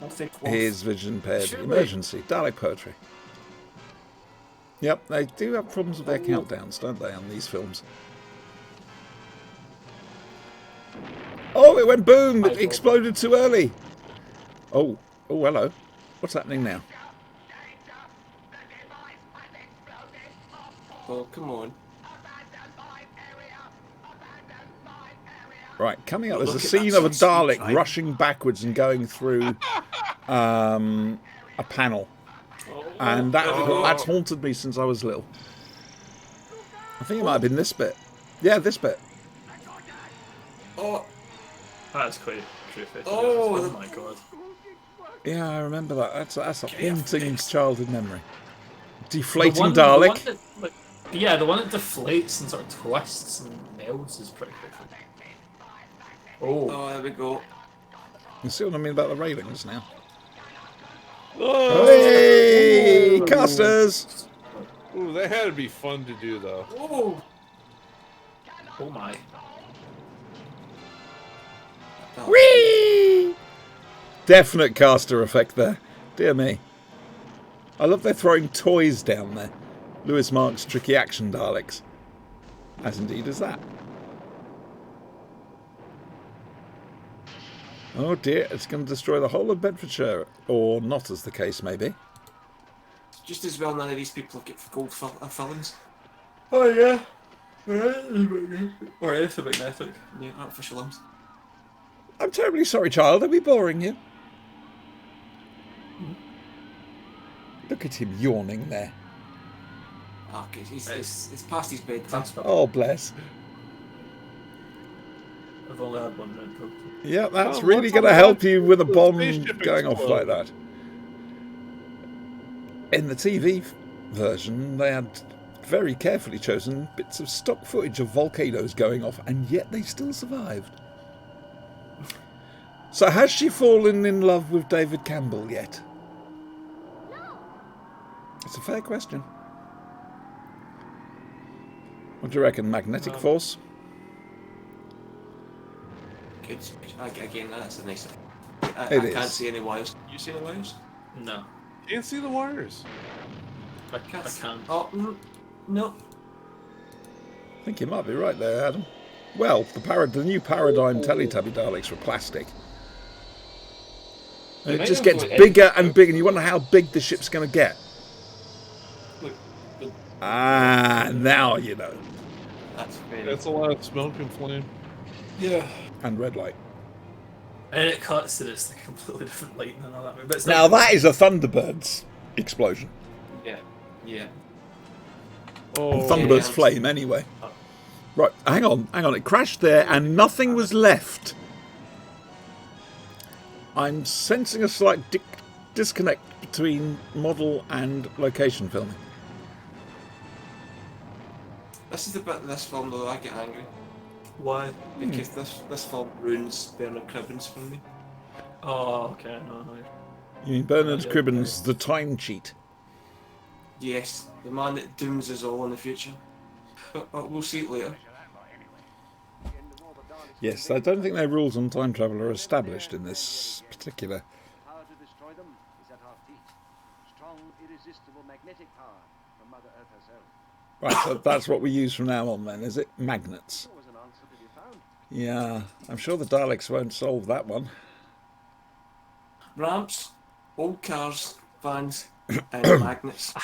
Nothing close. His vision impaired. Surely. Emergency. Dalek poetry. Yep, they do have problems with their countdowns, don't they, on these films? Oh, it went boom! It exploded too early. Oh, hello. What's happening now? Oh, come on. Right, coming up, there's a Look at scene that of a sunset, Dalek right? rushing backwards and going through a panel. And that's haunted me since I was little. I think it might have been this bit. Yeah, this bit. Oh, That's quite creepy. Oh, my god. Yeah, I remember that. That's a Get haunting fixed. childhood memory. The Deflating one Dalek. that, like, yeah, the one that deflates and sort of twists and melts is pretty creepy. Oh, there we go. You see what I mean about the railings now? Oh, Hey, casters! ooh, that had to be fun to do, though. Oh, oh my. Whee! Definite caster effect there. Dear me. I love they're throwing toys down there. Lewis Mark's tricky action Daleks. As indeed is that. Oh dear, it's going to destroy the whole of Bedfordshire. Or not, as the case may be. just as well none of these people have got gold fillings. Oh yeah. Or anything magnetic. Yeah, artificial limbs. I'm terribly sorry, child. Are we boring you? Look at him yawning there. Okay, it's past his bedtime. That's not. Oh, bless. I've only had one round cooked. Yeah, that's Oh, really what's going to all help that? you with a The bomb spaceship going off like explode. that. In the TV version, they had very carefully chosen bits of stock footage of volcanoes going off, and yet they still survived. So has she fallen in love with David Campbell yet? It's a fair question. What do you reckon? Magnetic force? Good. Again, that's a nice. It I is. can't see any wires. You see the wires? No, Can't see the wires. I can't. Oh, no. I think you might be right there, Adam. Well, the new Paradigm Teletubby Daleks were plastic. And it might just have gets got bigger and bigger, and you wonder how big the ship's going to get. Look, Ah, now you know. that's very. That's a lot of smoke and flame. Yeah. And red light. And it cuts and it's a completely different light and all that. But it's Now that is a Thunderbirds explosion. Yeah. Yeah. Oh, Thunderbird's yeah. flame, anyway. Right, hang on. It crashed there, and nothing was left. I'm sensing a slight disconnect between model and location filming. This is the bit of this film though I get angry Why? because this film ruins Bernard Cribbins for me. Oh, okay, no. You mean Bernard Yeah, Cribbins, the time cheat? Yes, the man that dooms us all in the future. But we'll see it later. Yes, I don't think their rules on time travel are established in this particular. Power to destroy them is at our feet. Strong, irresistible magnetic power from Mother Earth herself. Right, so that's what we use from now on then, is it? Magnets. There was an answer to be found. Yeah, I'm sure the Daleks won't solve that one. Ramps, old cars, vans, and magnets.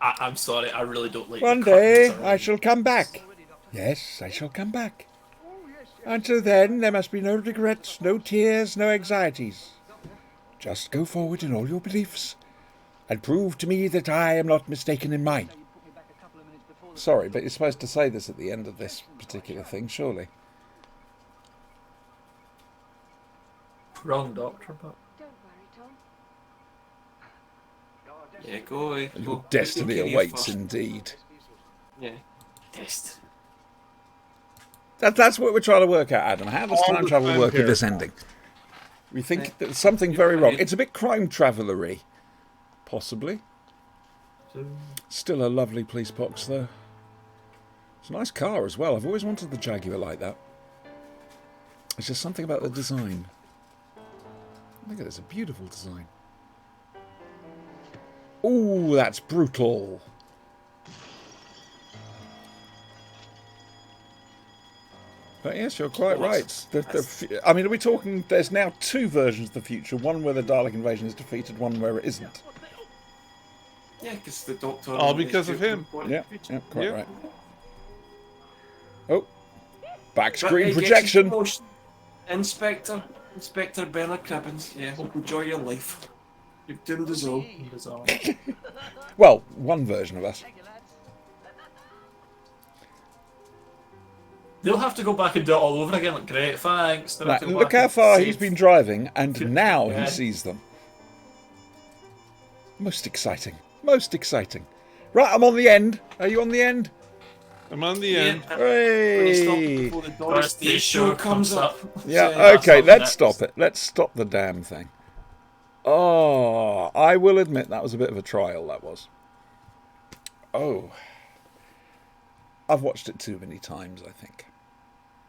I'm sorry, I really don't like One the curtains day around I shall come back. Yes, I shall come back. Until then, there must be no regrets, no tears, no anxieties. Just go forward in all your beliefs and prove to me that I am not mistaken in mine. Sorry, but you're supposed to say this at the end of this particular thing, surely. Wrong doctor, but Don't worry, Tom. Yeah, go away. Your Go. destiny Take care awaits first. indeed. Yeah. test. That's what we're trying to work out, Adam. How does All time the travel time work in here. this ending? We think there's something very wrong. It's a bit crime traveller-y, possibly. Still a lovely police box, though. It's a nice car as well. I've always wanted the Jaguar like that. It's just something about the design. Look at this, a beautiful design. Ooh, that's brutal. But yes, you're quite right. I mean, are we talking, there's now two versions of the future. One where the Dalek invasion is defeated, one where it isn't. Yeah, because the Doctor... All because of him. Yeah, quite Yeah. right. Oh, back But screen he gets his projection. promotion. Inspector Bernard Cribbins. Yeah, enjoy your life. You've doomed us all. Bizarre. Well, one version of us. They'll have to go back and do it all over again. Like, great, thanks. They'll have Now, to go look back how and far save- he's been driving, and now Yeah. he sees them. Most exciting. Most exciting. Right, I'm on the end. Are you on the end? I'm on the Yeah. end. When he stopped Hooray! before the Doris First Day show comes up. Yeah, that's okay, up let's next. stop it. Let's stop the damn thing. Oh, I will admit that was a bit of a trial, that was. Oh. I've watched it too many times, I think.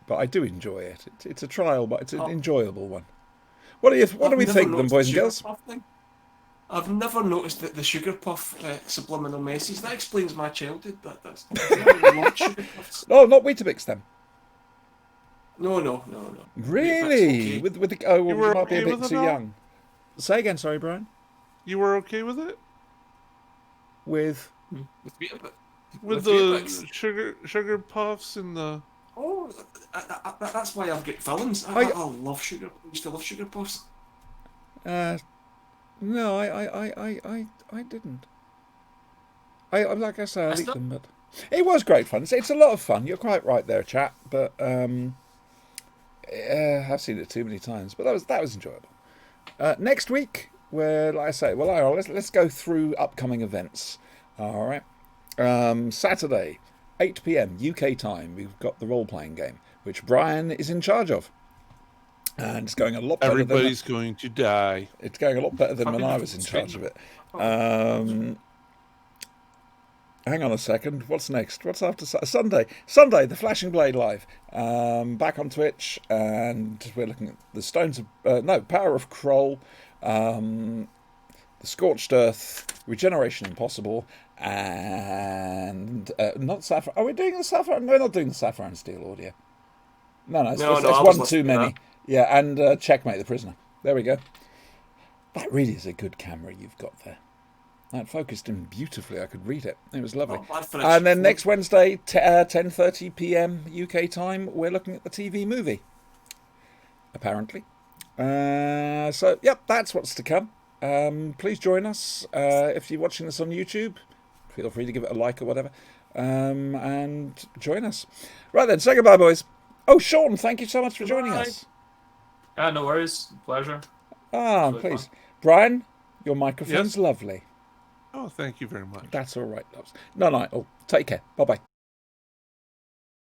But I do enjoy it. It's a trial, but it's an enjoyable one. What do we I've think, never then, noticed boys the and Sugar girls? Puff thing. I've never noticed that the Sugar Puff subliminal messages. That explains my childhood. That's I loved Sugar Puffs. Oh, not Weetabix then. No. Really? Weetabix, okay. With the oh, well, You were you might be a okay bit with it too all? young. Say again, sorry, Brian. You were okay with it? With With Weetabix. With Weetabix. the sugar puffs and the... Oh, that's why I've got fillings. Oh, yeah. I love sugar. I used to love Sugar Puffs. no, I didn't. I like I say, I That's eat not- them, but it was great fun. It's a lot of fun. You're quite right there, chat. But I've seen it too many times. But that was enjoyable. Next week, where like I say, well, let's go through upcoming events. All right. Saturday, 8 p.m. UK time. We've got the role-playing game, which Brian is in charge of, and it's going a lot better. Everybody's going to die. It's going a lot better than when Happy I to was in screen. charge of it. Hang on a second. What's next? What's after Sunday? Sunday, the Flashing Blade Live. Back on Twitch, and we're looking at the Stones of Power of Kroll, the Scorched Earth, Regeneration Impossible, and not Sapphire. Are we doing the Sapphire? We're not doing the Sapphire and Steel audio. No, it's I was one listening too to many. that. Yeah, and Checkmate the Prisoner. There we go. That really is a good camera you've got there. That focused in beautifully. I could read it. It was lovely. Not bad for a And then phone. next Wednesday, 10:30 p.m. UK time, we're looking at the TV movie. Apparently. So, yep, that's what's to come. Please join us. If you're watching this on YouTube, feel free to give it a like or whatever. And join us. Right then, say goodbye, boys. Oh, Sean, thank you so much for joining Goodbye. us. No worries. Pleasure. Ah, Really please. fun. Brian, your microphone's Yes? lovely. Oh, thank you very much. That's all right, loves. No, oh, take care. Bye-bye.